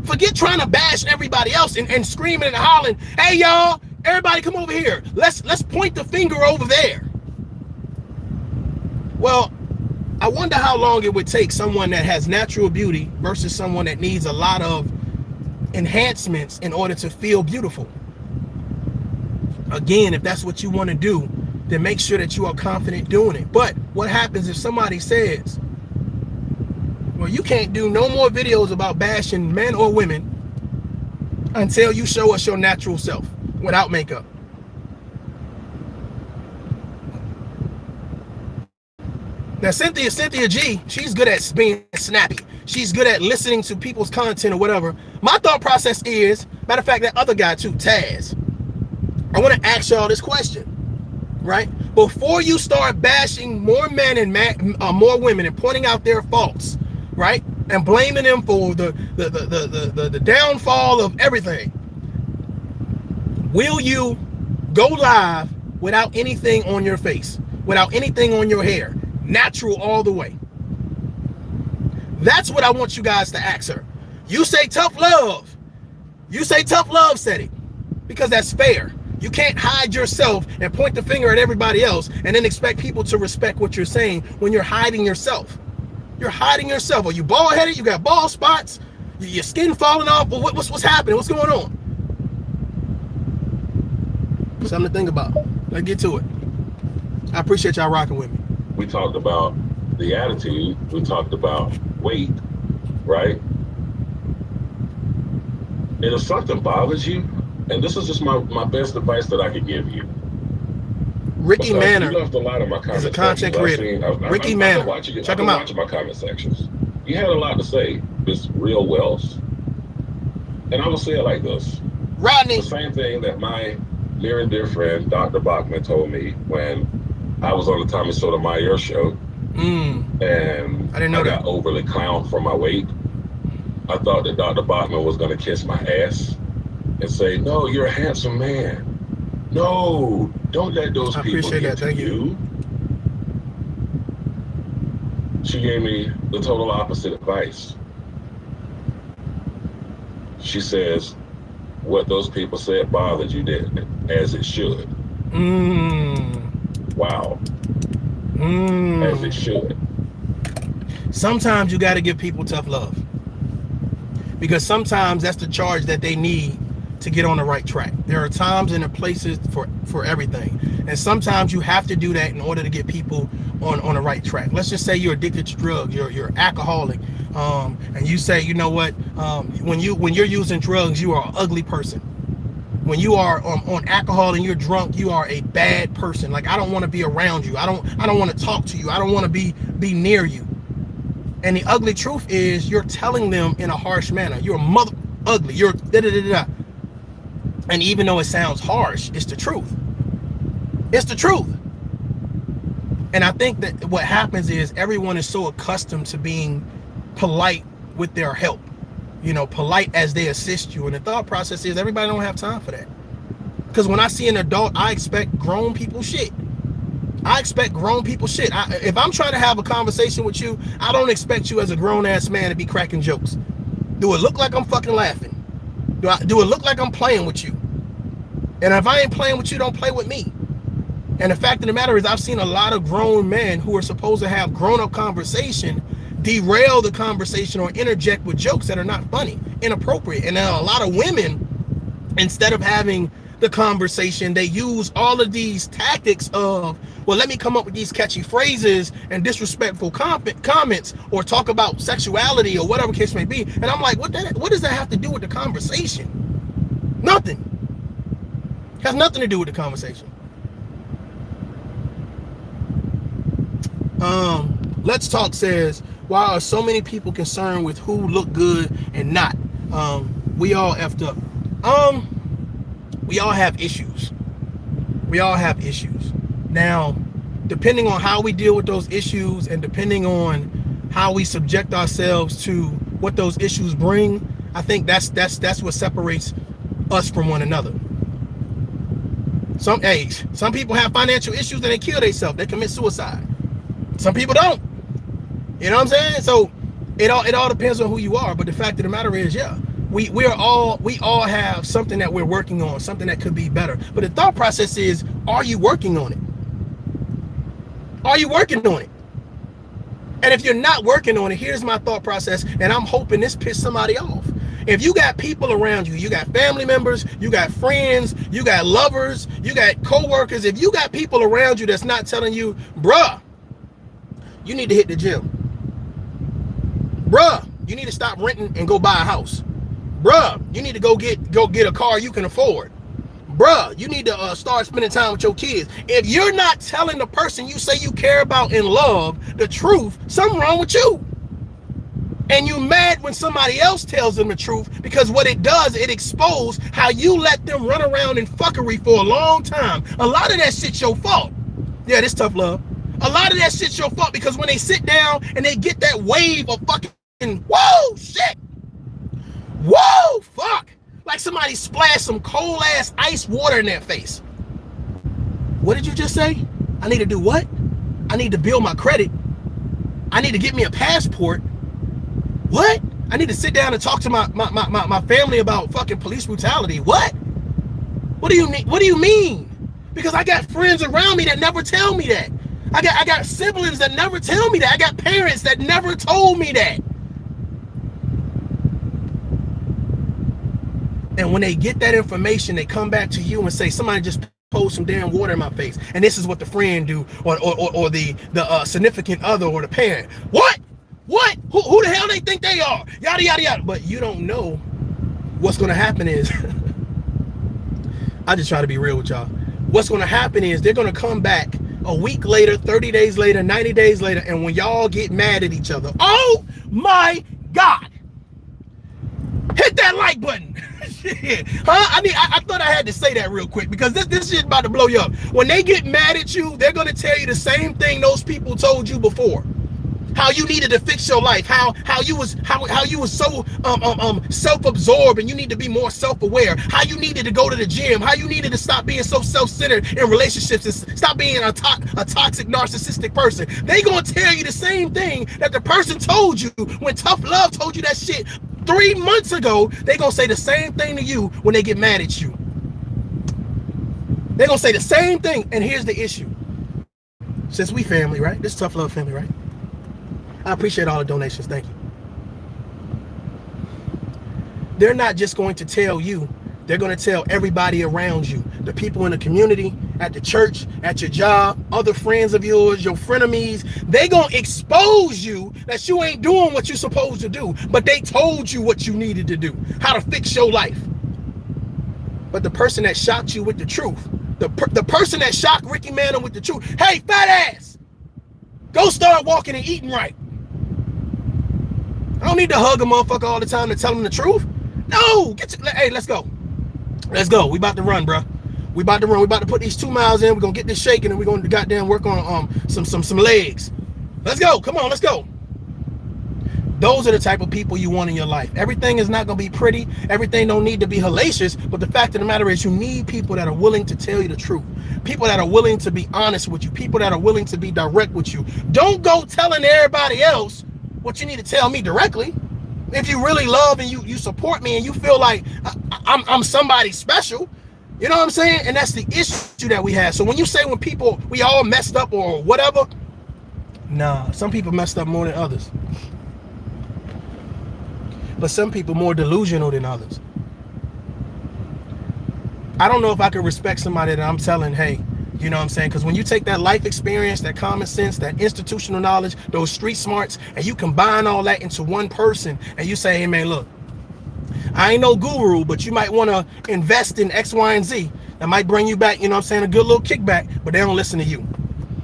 Forget trying to bash everybody else and screaming and hollering, hey y'all, everybody come over here. Let's point the finger over there. Well, I wonder how long it would take someone that has natural beauty versus someone that needs a lot of enhancements in order to feel beautiful. Again, if that's what you want to do, then make sure that you are confident doing it. But what happens if somebody says, well, you can't do no more videos about bashing men or women until you show us your natural self without makeup? Now, Cynthia G, she's good at being snappy. She's good at listening to people's content or whatever. My thought process is, matter of fact, that other guy too, Taz, I want to ask y'all this question, right? Before you start bashing more men and more women and pointing out their faults, right? And blaming them for the downfall of everything, will you go live without anything on your face, without anything on your hair? Natural all the way. That's what I want you guys to ask her. You say tough love. You say tough love said it, because that's fair. You can't hide yourself and point the finger at everybody else and then expect people to respect what you're saying when you're hiding yourself. You're hiding yourself. Are you bald headed? You got bald spots? Your skin falling off? Well, what's happening? What's going on? Something to think about. Let's get to it. I appreciate y'all rocking with me. We talked about the attitude. We talked about weight, right? And if something bothers you, and this is just my best advice that I could give you. Ricky Manor you left a lot of my is a content creator. Ricky Manor. Check him out. Watching my comment sections. You had a lot to say. It's real wealth. And I will say it like this. Rodney. The same thing that my near and dear friend, Dr. Bachman, told me when I was on the Tommy Sotomayor show, and I didn't know got overly clowned for my weight. I thought that Dr. Bachman was going to kiss my ass and say, no, you're a handsome man. No, don't let those people get to you. She gave me the total opposite advice. She says, what those people said bothered you, didn't it? As it should. Wow. As it should. Sometimes you got to give people tough love, because sometimes that's the charge that they need to get on the right track. There are times and places for everything, and sometimes you have to do that in order to get people on the right track. Let's just say you're addicted to drugs, you're alcoholic, and you say, you know what, when you're using drugs, you are an ugly person. When you are on alcohol and you're drunk, you are a bad person. Like, I don't want to be around you. I don't want to talk to you. I don't want to be near you. And the ugly truth is, you're telling them in a harsh manner, you're mother ugly, you're da-da-da-da. And even though it sounds harsh, it's the truth. It's the truth. And I think that what happens is everyone is so accustomed to being polite with their help. You know, polite as they assist you. And the thought process is everybody don't have time for that. Because when I see an adult, I expect grown people shit. If I'm trying to have a conversation with you, I don't expect you as a grown-ass man to be cracking jokes. Do it look like I'm fucking laughing? Do it look like I'm playing with you? And if I ain't playing with you, don't play with me. And the fact of the matter is, I've seen a lot of grown men who are supposed to have grown-up conversation derail the conversation or interject with jokes that are not funny, inappropriate. And then a lot of women, instead of having the conversation. They use all of these tactics of, well, let me come up with these catchy phrases and disrespectful comments, or talk about sexuality or whatever case may be. And I'm like, what does that have to do with the conversation? Nothing. Has nothing to do with the conversation. Let's Talk says, why are so many people concerned with who look good and not? We all effed up. We all have issues. We all have issues. Now, depending on how we deal with those issues and depending on how we subject ourselves to what those issues bring, I think that's what separates us from one another. Some people have financial issues and they kill themselves. They commit suicide. Some people don't. You know what I'm saying? So it all depends on who you are. But the fact of the matter is, yeah, we all have something that we're working on, something that could be better. But the thought process is, are you working on it? Are you working on it? And if you're not working on it, here's my thought process, and I'm hoping this pisses somebody off. If you got people around you, you got family members, you got friends, you got lovers, you got co-workers, if you got people around you that's not telling you, bruh, you need to hit the gym. Bruh, you need to stop renting and go buy a house. Bruh, you need to go get a car you can afford. Bruh, you need to start spending time with your kids. If you're not telling the person you say you care about and love the truth, something wrong with you. And you mad when somebody else tells them the truth, because what it does, it exposes how you let them run around in fuckery for a long time. A lot of that shit's your fault. Yeah, this tough love. A lot of that shit's your fault, because when they sit down and they get that wave of fucking, whoa, shit. Whoa, fuck. Like somebody splashed some cold ass ice water in their face. What did you just say? I need to do what? I need to build my credit. I need to get me a passport. What? I need to sit down and talk to my family about fucking police brutality. What? What do you mean? What do you mean? Because I got friends around me that never tell me that. I got siblings that never tell me that. I got parents that never told me that. And when they get that information, they come back to you and say, somebody just poured some damn water in my face, and this is what the friend do, or the significant other or the parent. What? Who the hell they think they are? Yada yada yada. But you don't know what's gonna happen is I just try to be real with y'all. What's gonna happen is they're gonna come back a week later, 30 days later, 90 days later, and when y'all get mad at each other, oh my God, hit that like button. Huh? I thought I had to say that real quick, because this shit about to blow you up. When they get mad at you, they're gonna tell you the same thing those people told you before. How you needed to fix your life, how you was so self-absorbed and you need to be more self-aware, how you needed to go to the gym, how you needed to stop being so self-centered in relationships and stop being a toxic narcissistic person. They gonna tell you the same thing that the person told you when tough love told you that shit 3 months ago. They gonna say the same thing to you when they get mad at you. They gonna say the same thing. And here's the issue. Since we family, right? This is tough love family, right? I appreciate all the donations. Thank you. They're not just going to tell you. They're going to tell everybody around you. The people in the community, at the church, at your job, other friends of yours, your frenemies. They going to expose you that you ain't doing what you're supposed to do. But they told you what you needed to do. How to fix your life. But the person that shocked you with the truth. The person that shocked Ricky Manning with the truth. Hey, fat ass. Go start walking and eating right. I don't need to hug a motherfucker all the time to tell him the truth. No, hey, let's go. Let's go. We about to run, bro. We about to run. We about to put these 2 miles in. We're gonna get this shaking, and we're gonna goddamn work on some legs. Let's go. Come on, let's go. Those are the type of people you want in your life. Everything is not gonna be pretty. Everything don't need to be hellacious. But the fact of the matter is, you need people that are willing to tell you the truth. People that are willing to be honest with you. People that are willing to be direct with you. Don't go telling everybody else what you need to tell me directly. If you really love and you support me and you feel like I'm somebody special, you know what I'm saying? And that's the issue that we have. So when you say when people, we all messed up or whatever, nah, some people messed up more than others. But some people more delusional than others. I don't know if I could respect somebody that I'm telling, hey, you know what I'm saying? Because when you take that life experience, that common sense, that institutional knowledge, those street smarts, and you combine all that into one person, and you say, hey man, look, I ain't no guru, but you might want to invest in X, Y, and Z. That might bring you back, you know what I'm saying, a good little kickback, but they don't listen to you.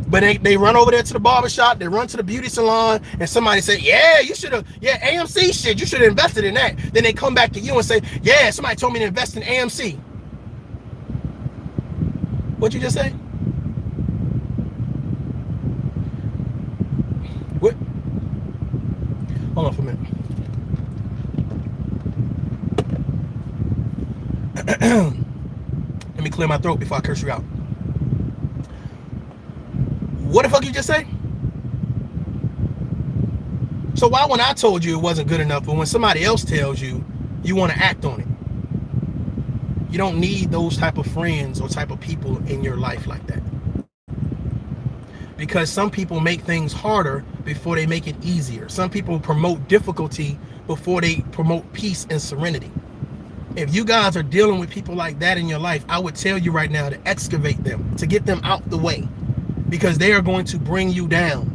But they run over there to the barbershop, they run to the beauty salon, and somebody say, yeah, you should have, yeah, AMC shit, you should have invested in that. Then they come back to you and say, yeah, somebody told me to invest in AMC. What'd you just say? What? Hold on for a minute. Let me clear my throat before I curse you out. What the fuck you just say? So why when I told you it wasn't good enough, but when somebody else tells you, you want to act on it? You don't need those type of friends or type of people in your life like that. Because some people make things harder before they make it easier. Some people promote difficulty before they promote peace and serenity. If you guys are dealing with people like that in your life, I would tell you right now to excavate them, to get them out the way, because they are going to bring you down.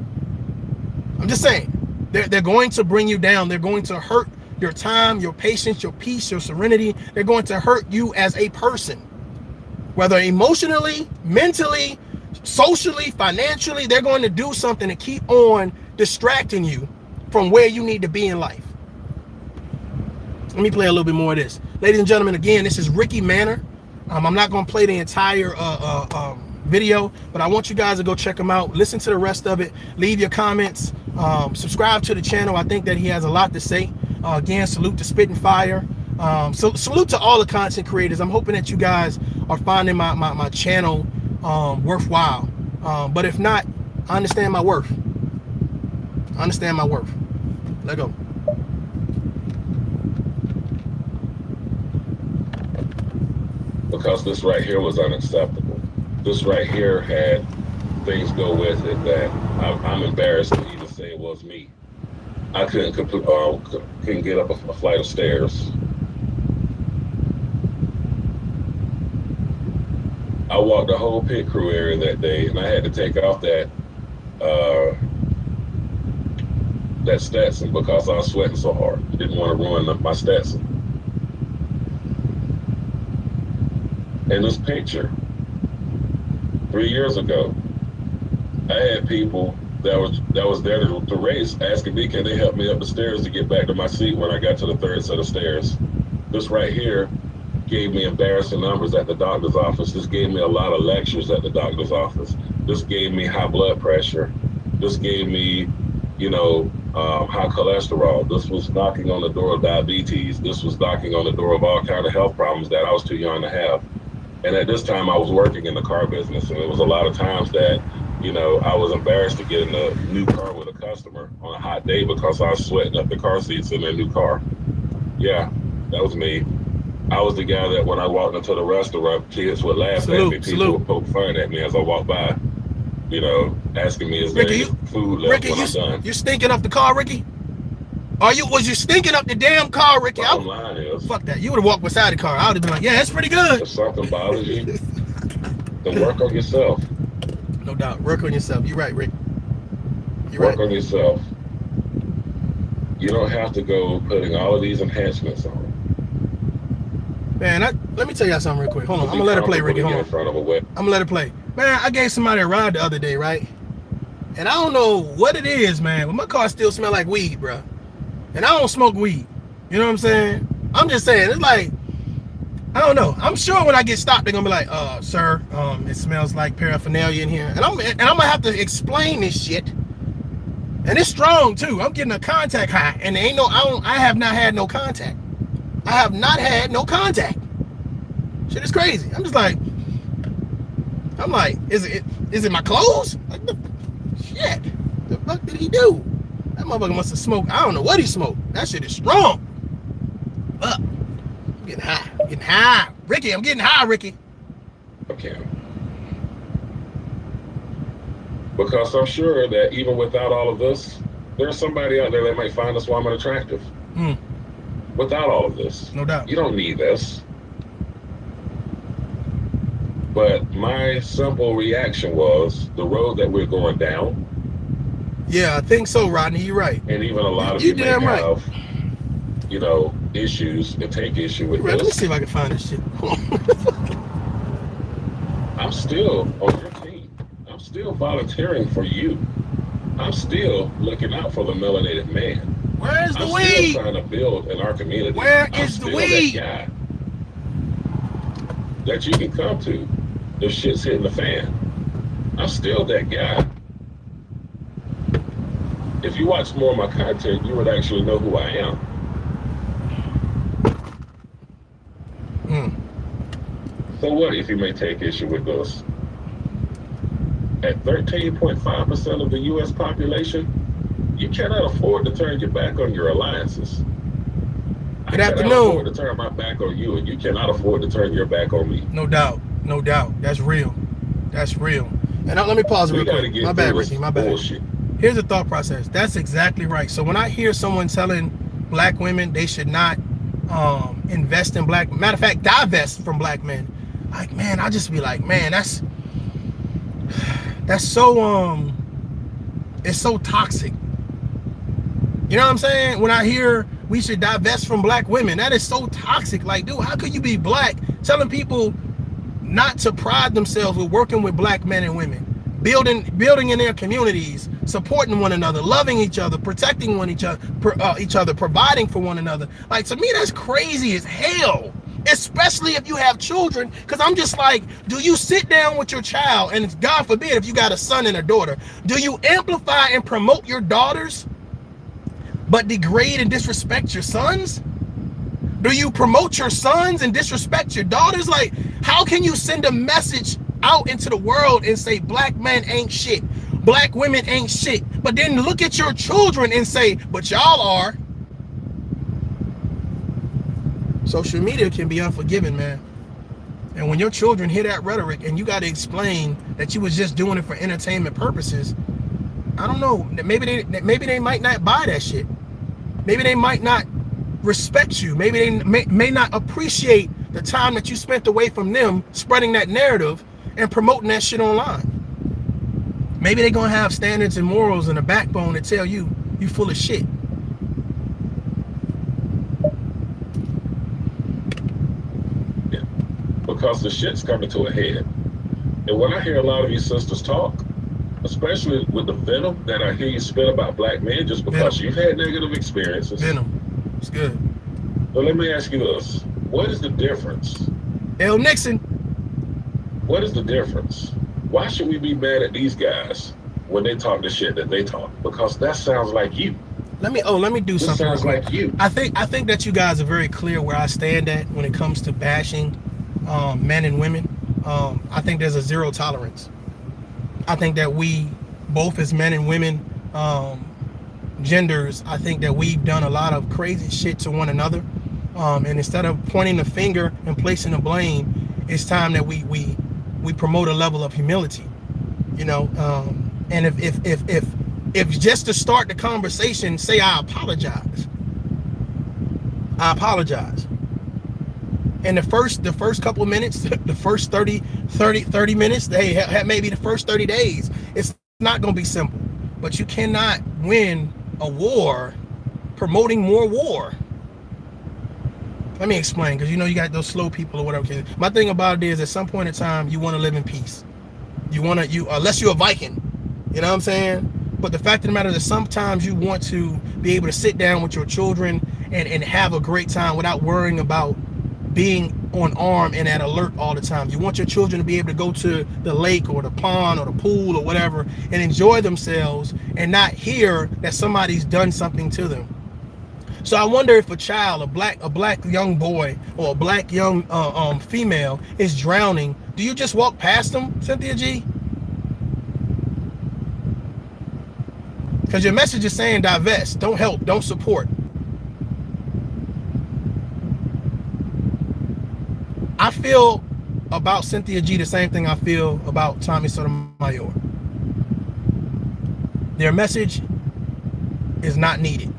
I'm just saying, they're going to bring you down. They're going to hurt your time, your patience, your peace, your serenity. They're going to hurt you as a person, whether emotionally, mentally, socially, financially. They're going to do something to keep on distracting you from where you need to be in life. Let me play a little bit more of this. Ladies and gentlemen, again, this is Ricky Manor. I'm not going to play the entire video, but I want you guys to go check him out. Listen to the rest of it. Leave your comments. Subscribe to the channel. I think that he has a lot to say. Again, salute to Spitting Fire. So salute to all the content creators. I'm hoping that you guys are finding my channel worthwhile. But if not, I understand my worth. I understand my worth. Let go. Because this right here was unacceptable. This right here had things go with it that I'm embarrassed to even say it was me. I couldn't get up a flight of stairs. I walked the whole pit crew area that day, and I had to take off that Stetson because I was sweating so hard. I didn't want to ruin my Stetson. In this picture, 3 years ago, I had people that was there to race asking me, can they help me up the stairs to get back to my seat when I got to the third set of stairs. This right here gave me embarrassing numbers at the doctor's office. This gave me a lot of lectures at the doctor's office. This gave me high blood pressure. This gave me, high cholesterol. This was knocking on the door of diabetes. This was knocking on the door of all kinds of health problems that I was too young to have. And at this time, I was working in the car business, and it was a lot of times that, I was embarrassed to get in a new car with a customer on a hot day because I was sweating up the car seats in their new car. Yeah, that was me. I was the guy that when I walked into the restaurant, kids would laugh at me. People would poke fun at me as I walked by, asking me, is there any food left when I'm done? You stinking up the car, Ricky? Was you stinking up the damn car, Ricky? Bottom line is, fuck that. You would have walked beside the car. I would have been like, yeah, that's pretty good. If something bothers you, then work on yourself. No doubt. Work on yourself. You're right, Rick. Work on yourself. You don't have to go putting all of these enhancements on. Man, let me tell y'all something real quick. Hold on. I'm going to let her play, Ricky. Hold on. I'm going to let her play. Man, I gave somebody a ride the other day, right? And I don't know what it is, man, but my car still smell like weed, bro. And I don't smoke weed. You know what I'm saying? I'm just saying, it's like, I don't know. I'm sure when I get stopped, they're gonna be like, sir, it smells like paraphernalia in here. And I'm gonna have to explain this shit. And it's strong too. I'm getting a contact high. And there ain't I have not had no contact. I have not had no contact. Shit is crazy. I'm like, is it my clothes? Like, shit. The fuck did he do? That motherfucker must have smoked. I don't know what he smoked. That shit is strong. Fuck. I'm getting high. I'm getting high. Ricky, I'm getting high, Ricky. Okay. Because I'm sure that even without all of this, there's somebody out there that might find this woman attractive. Without all of this. No doubt. You don't need this. But my simple reaction was the road that we're going down. Yeah, I think so, Rodney. You're right. And even a lot of You you may damn right. have, issues and take issue with You're right. Let me this. see if I can find this shit. I'm still on your team. I'm still volunteering for you. I'm still looking out for the melanated man. Where's the I'm weed? still trying to build in our community. Where I'm is the still weed? that guy that you can come to if shit's hitting the fan. I'm still that guy. If you watch more of my content, you would actually know who I am. So what if you may take issue with this? At 13.5% of the U.S. population, you cannot afford to turn your back on your alliances. Good I afternoon. cannot afford to turn my back on you, and you cannot afford to turn your back on me. No doubt. No doubt. That's real. That's real. And let me pause real quick. My bad, Ricky. My bad. Bullshit. Here's the thought process. That's exactly right. So when I hear someone telling black women they should not invest in black, matter of fact, divest from black men, like, man, I just be like, man, that's so it's so toxic. You know what I'm saying? When I hear we should divest from black women, that is so toxic. Like, dude, how could you be black telling people not to pride themselves with working with black men and women, building in their communities, supporting one another, loving each other, protecting each other, providing for one another? Like, to me, that's crazy as hell, especially if you have children. Because I'm just like, do you sit down with your child, and God forbid if you got a son and a daughter, do you amplify and promote your daughters but degrade and disrespect your sons? Do you promote your sons and disrespect your daughters? Like, how can you send a message out into the world and say black men ain't shit, black women ain't shit, but then look at your children and say, but y'all are? Social media can be unforgiving, man. And when your children hear that rhetoric and you got to explain that you was just doing it for entertainment purposes, I don't know. Maybe they might not buy that shit. Maybe they might not respect you. Maybe they may not appreciate the time that you spent away from them spreading that narrative and promoting that shit online. Maybe they're gonna have standards and morals and a backbone to tell you you full of shit. Yeah. Because the shit's coming to a head. And when I hear a lot of these sisters talk, especially with the venom that I hear you spit about black men just because you've had negative experiences. Venom. It's good. So let me ask you this. What is the difference? L. Nixon. What is the difference? Why should we be mad at these guys when they talk the shit that they talk? Because that sounds like you. Let me do this something. Sounds like you. I think that you guys are very clear where I stand at when it comes to bashing men and women. I think there's a zero tolerance. I think that we, both as men and women, genders, I think that we've done a lot of crazy shit to one another. And instead of pointing the finger and placing the blame, it's time that we promote a level of humility. You know, and if just to start the conversation, say I apologize. And the first couple of minutes, the first 30 minutes, maybe the first 30 days, it's not going to be simple. But you cannot win a war promoting more war. Let me explain, because you got those slow people or whatever. My thing about it is, at some point in time, you want to live in peace. Unless you're a Viking, you know what I'm saying? But the fact of the matter is that sometimes you want to be able to sit down with your children and have a great time without worrying about being on arm and at alert all the time. You want your children to be able to go to the lake or the pond or the pool or whatever and enjoy themselves and not hear that somebody's done something to them. So I wonder if a child, a black young boy or a black young female is drowning, do you just walk past them, Cynthia G? Because your message is saying divest, don't help, don't support. I feel about Cynthia G the same thing I feel about Tommy Sotomayor. Their message is not needed.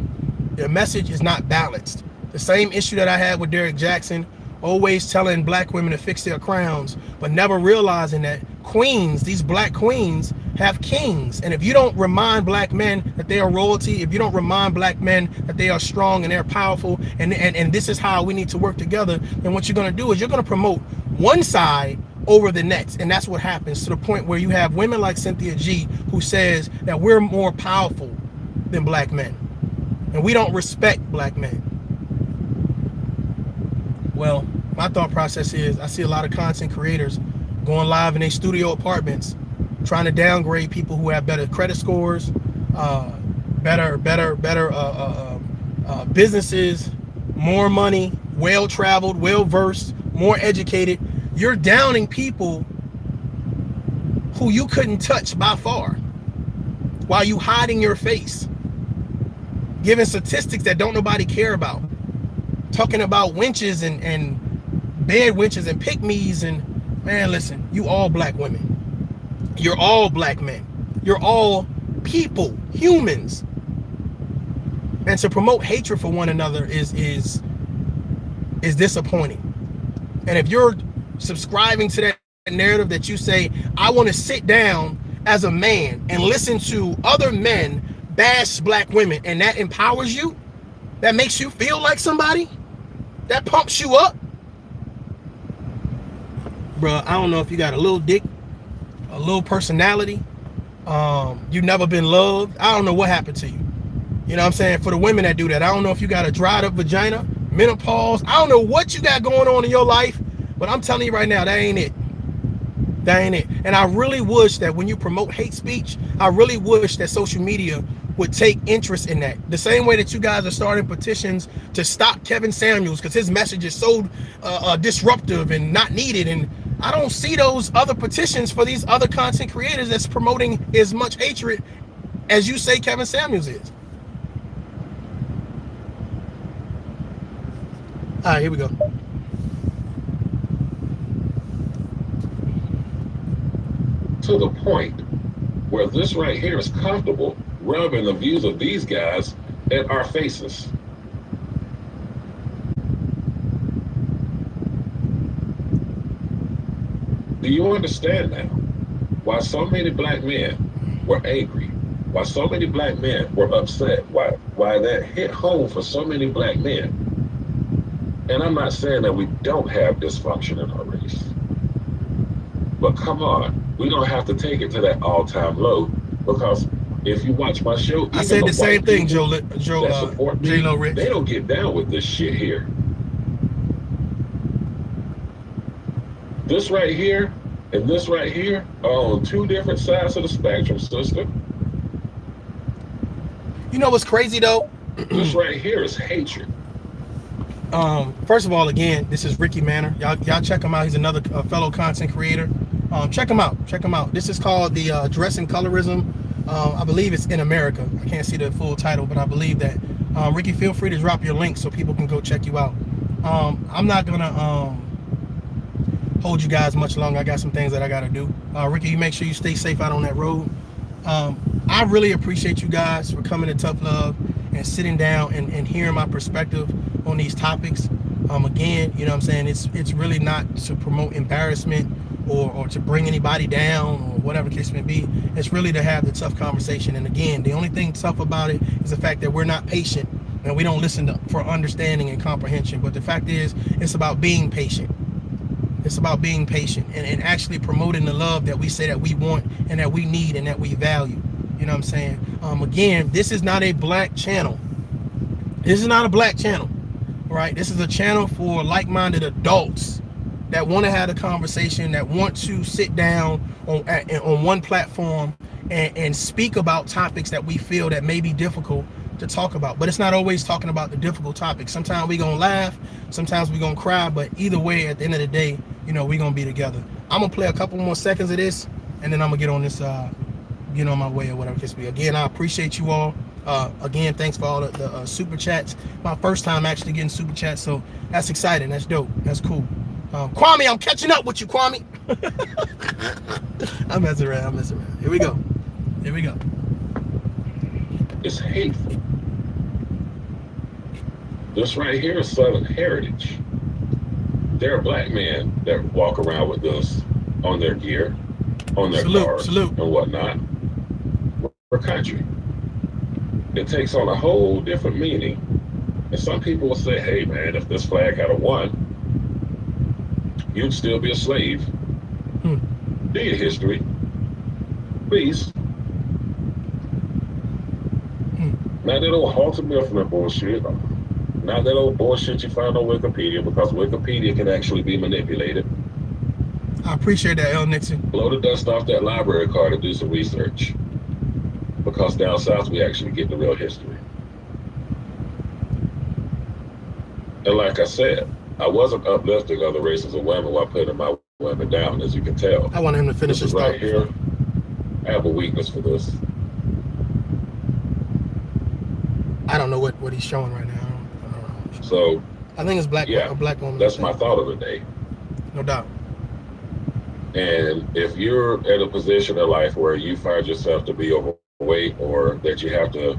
Their message is not balanced. The same issue that I had with Derrick Jackson always telling black women to fix their crowns, but never realizing that queens, these black queens, have kings. And if you don't remind black men that they are royalty, if you don't remind black men that they are strong and they're powerful, and this is how we need to work together, then what you're going to do is you're going to promote one side over the next. And that's what happens, to the point where you have women like Cynthia G, who says that we're more powerful than black men and we don't respect black men. Well, my thought process is, I see a lot of content creators going live in their studio apartments, trying to downgrade people who have better credit scores, better businesses, more money, well-traveled, well-versed, more educated. You're downing people who you couldn't touch by far, while you hiding your face, giving statistics that don't nobody care about, talking about winches and bed winches and pick-me's. And man, listen, you all black women, you're all black men, you're all people, humans. And to promote hatred for one another is disappointing. And if you're subscribing to that narrative that you say, I want to sit down as a man and listen to other men bash black women, and that empowers you, that makes you feel like somebody, that pumps you up, bruh, I don't know if you got a little dick, a little personality, you've never been loved, I don't know what happened to you. You know what I'm saying? For the women that do that, I don't know if you got a dried up vagina, menopause, I don't know what you got going on in your life, but I'm telling you right now, that ain't it. That ain't it. And I really wish that when you promote hate speech, I really wish that social media would take interest in that. The same way that you guys are starting petitions to stop Kevin Samuels because his message is so disruptive and not needed. And I don't see those other petitions for these other content creators that's promoting as much hatred as you say Kevin Samuels is. All right, here we go. To the point where this right here is comfortable rubbing the views of these guys at our faces. Do you understand now why so many black men were angry? Why so many black men were upset? Why that hit home for so many black men? And I'm not saying that we don't have dysfunction in our race, but come on, we don't have to take it to that all-time low, because if you watch my show, I said the same thing, J-Lo Rich. They don't get down with this shit here. This right here and this right here are on two different sides of the spectrum, sister. You know what's crazy though? This right here is hatred. First of all, again, this is Ricky Manor. Y'all check him out. He's another fellow content creator. Check him out. Check him out. This is called the Dressing Colorism. I believe it's in America. I can't see the full title, but I believe that. Ricky, feel free to drop your link so people can go check you out. I'm not gonna hold you guys much longer. I got some things that I gotta do. Ricky, you make sure you stay safe out on that road. I really appreciate you guys for coming to Tough Love and sitting down and hearing my perspective on these topics. Again, you know what I'm saying, it's really not to promote embarrassment or to bring anybody down or whatever the case may be. It's really to have the tough conversation. And again, the only thing tough about it is the fact that we're not patient and we don't listen for understanding and comprehension. But the fact is, it's about being patient. It's about being patient and actually promoting the love that we say that we want and that we need and that we value. You know what I'm saying? Again, this is not a black channel. This is not a black channel, right? This is a channel for like-minded adults that want to have a conversation, that want to sit down on one platform and speak about topics that we feel that may be difficult to talk about. But it's not always talking about the difficult topics. Sometimes we're going to laugh, sometimes we're going to cry, but either way, at the end of the day, you know, we're going to be together. I'm going to play a couple more seconds of this, and then I'm going to get on this, get on my way or whatever it is. Again, I appreciate you all. Again, thanks for all the super chats. My first time actually getting super chats, so that's exciting. That's dope. That's cool. Kwame, I'm catching up with you, Kwame. I'm messing around. Here we go. It's hateful. This right here is Southern heritage. there are black men that walk around with this on their gear, on their Salute, cars, salute. and whatnot. We're country. It takes on a whole different meaning. And some people will say, hey man, if this flag had a one, you'd still be a slave. Do your history, please. Not that old Halter Mifflin bullshit. Not that old bullshit you find on Wikipedia, because Wikipedia can actually be manipulated. I appreciate that, L. Nixon. Blow the dust off that library card and do some research. Because down south, we actually get the real history. And like I said, I wasn't uplifting other races of women while putting my women down, as you can tell. I want him to finish This his is right thought. here. I have a weakness for this. I don't know what he's showing right now. So I think it's black. yeah, A black woman. that's my thought of the day. No doubt. And if you're at a position in life where you find yourself to be overweight, or that you have to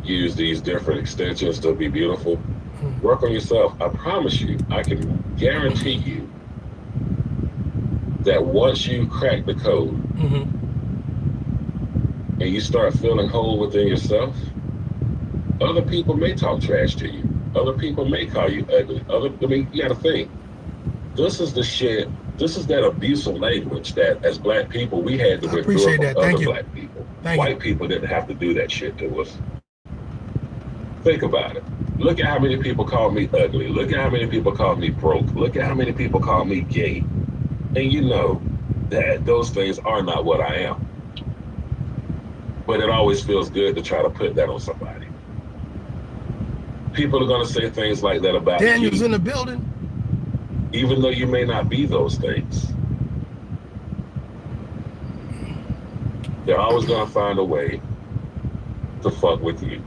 use these different extensions to be beautiful, work on yourself. I promise you, I can guarantee you that once you crack the code and you start feeling whole within yourself, other people may talk trash to you. Other people may call you ugly. You gotta think. This is the shit. This is that abusive language that, as black people, we had to endure from other black people. White people didn't have to do that shit to us. Think about it. Look at how many people call me ugly. Look at how many people call me broke. Look at how many people call me gay. And you know that those things are not what I am. But it always feels good to try to put that on somebody. People are going to say things like that about you. Daniel's in the building. Even though you may not be those things. They're always going to find a way to fuck with you.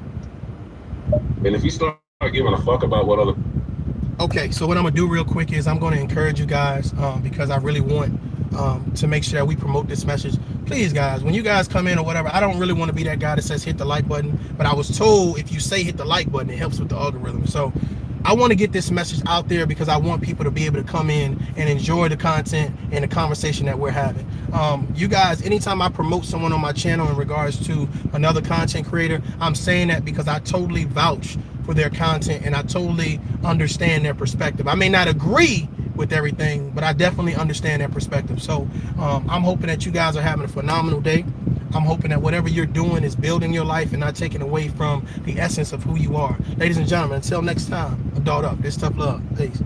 And if you start giving a fuck about what other... Okay, so what I'm going to do real quick is I'm going to encourage you guys, because I really want to make sure that we promote this message. Please, guys, when you guys come in or whatever, I don't really want to be that guy that says hit the like button, but I was told if you say hit the like button, it helps with the algorithm. So I want to get this message out there because I want people to be able to come in and enjoy the content and the conversation that we're having. You guys, anytime I promote someone on my channel in regards to another content creator, I'm saying that because I totally vouch for their content and I totally understand their perspective. I may not agree with everything, but I definitely understand their perspective. So I'm hoping that you guys are having a phenomenal day. I'm hoping that whatever you're doing is building your life and not taking away from the essence of who you are. Ladies and gentlemen, until next time, adult up. This tough love. Peace.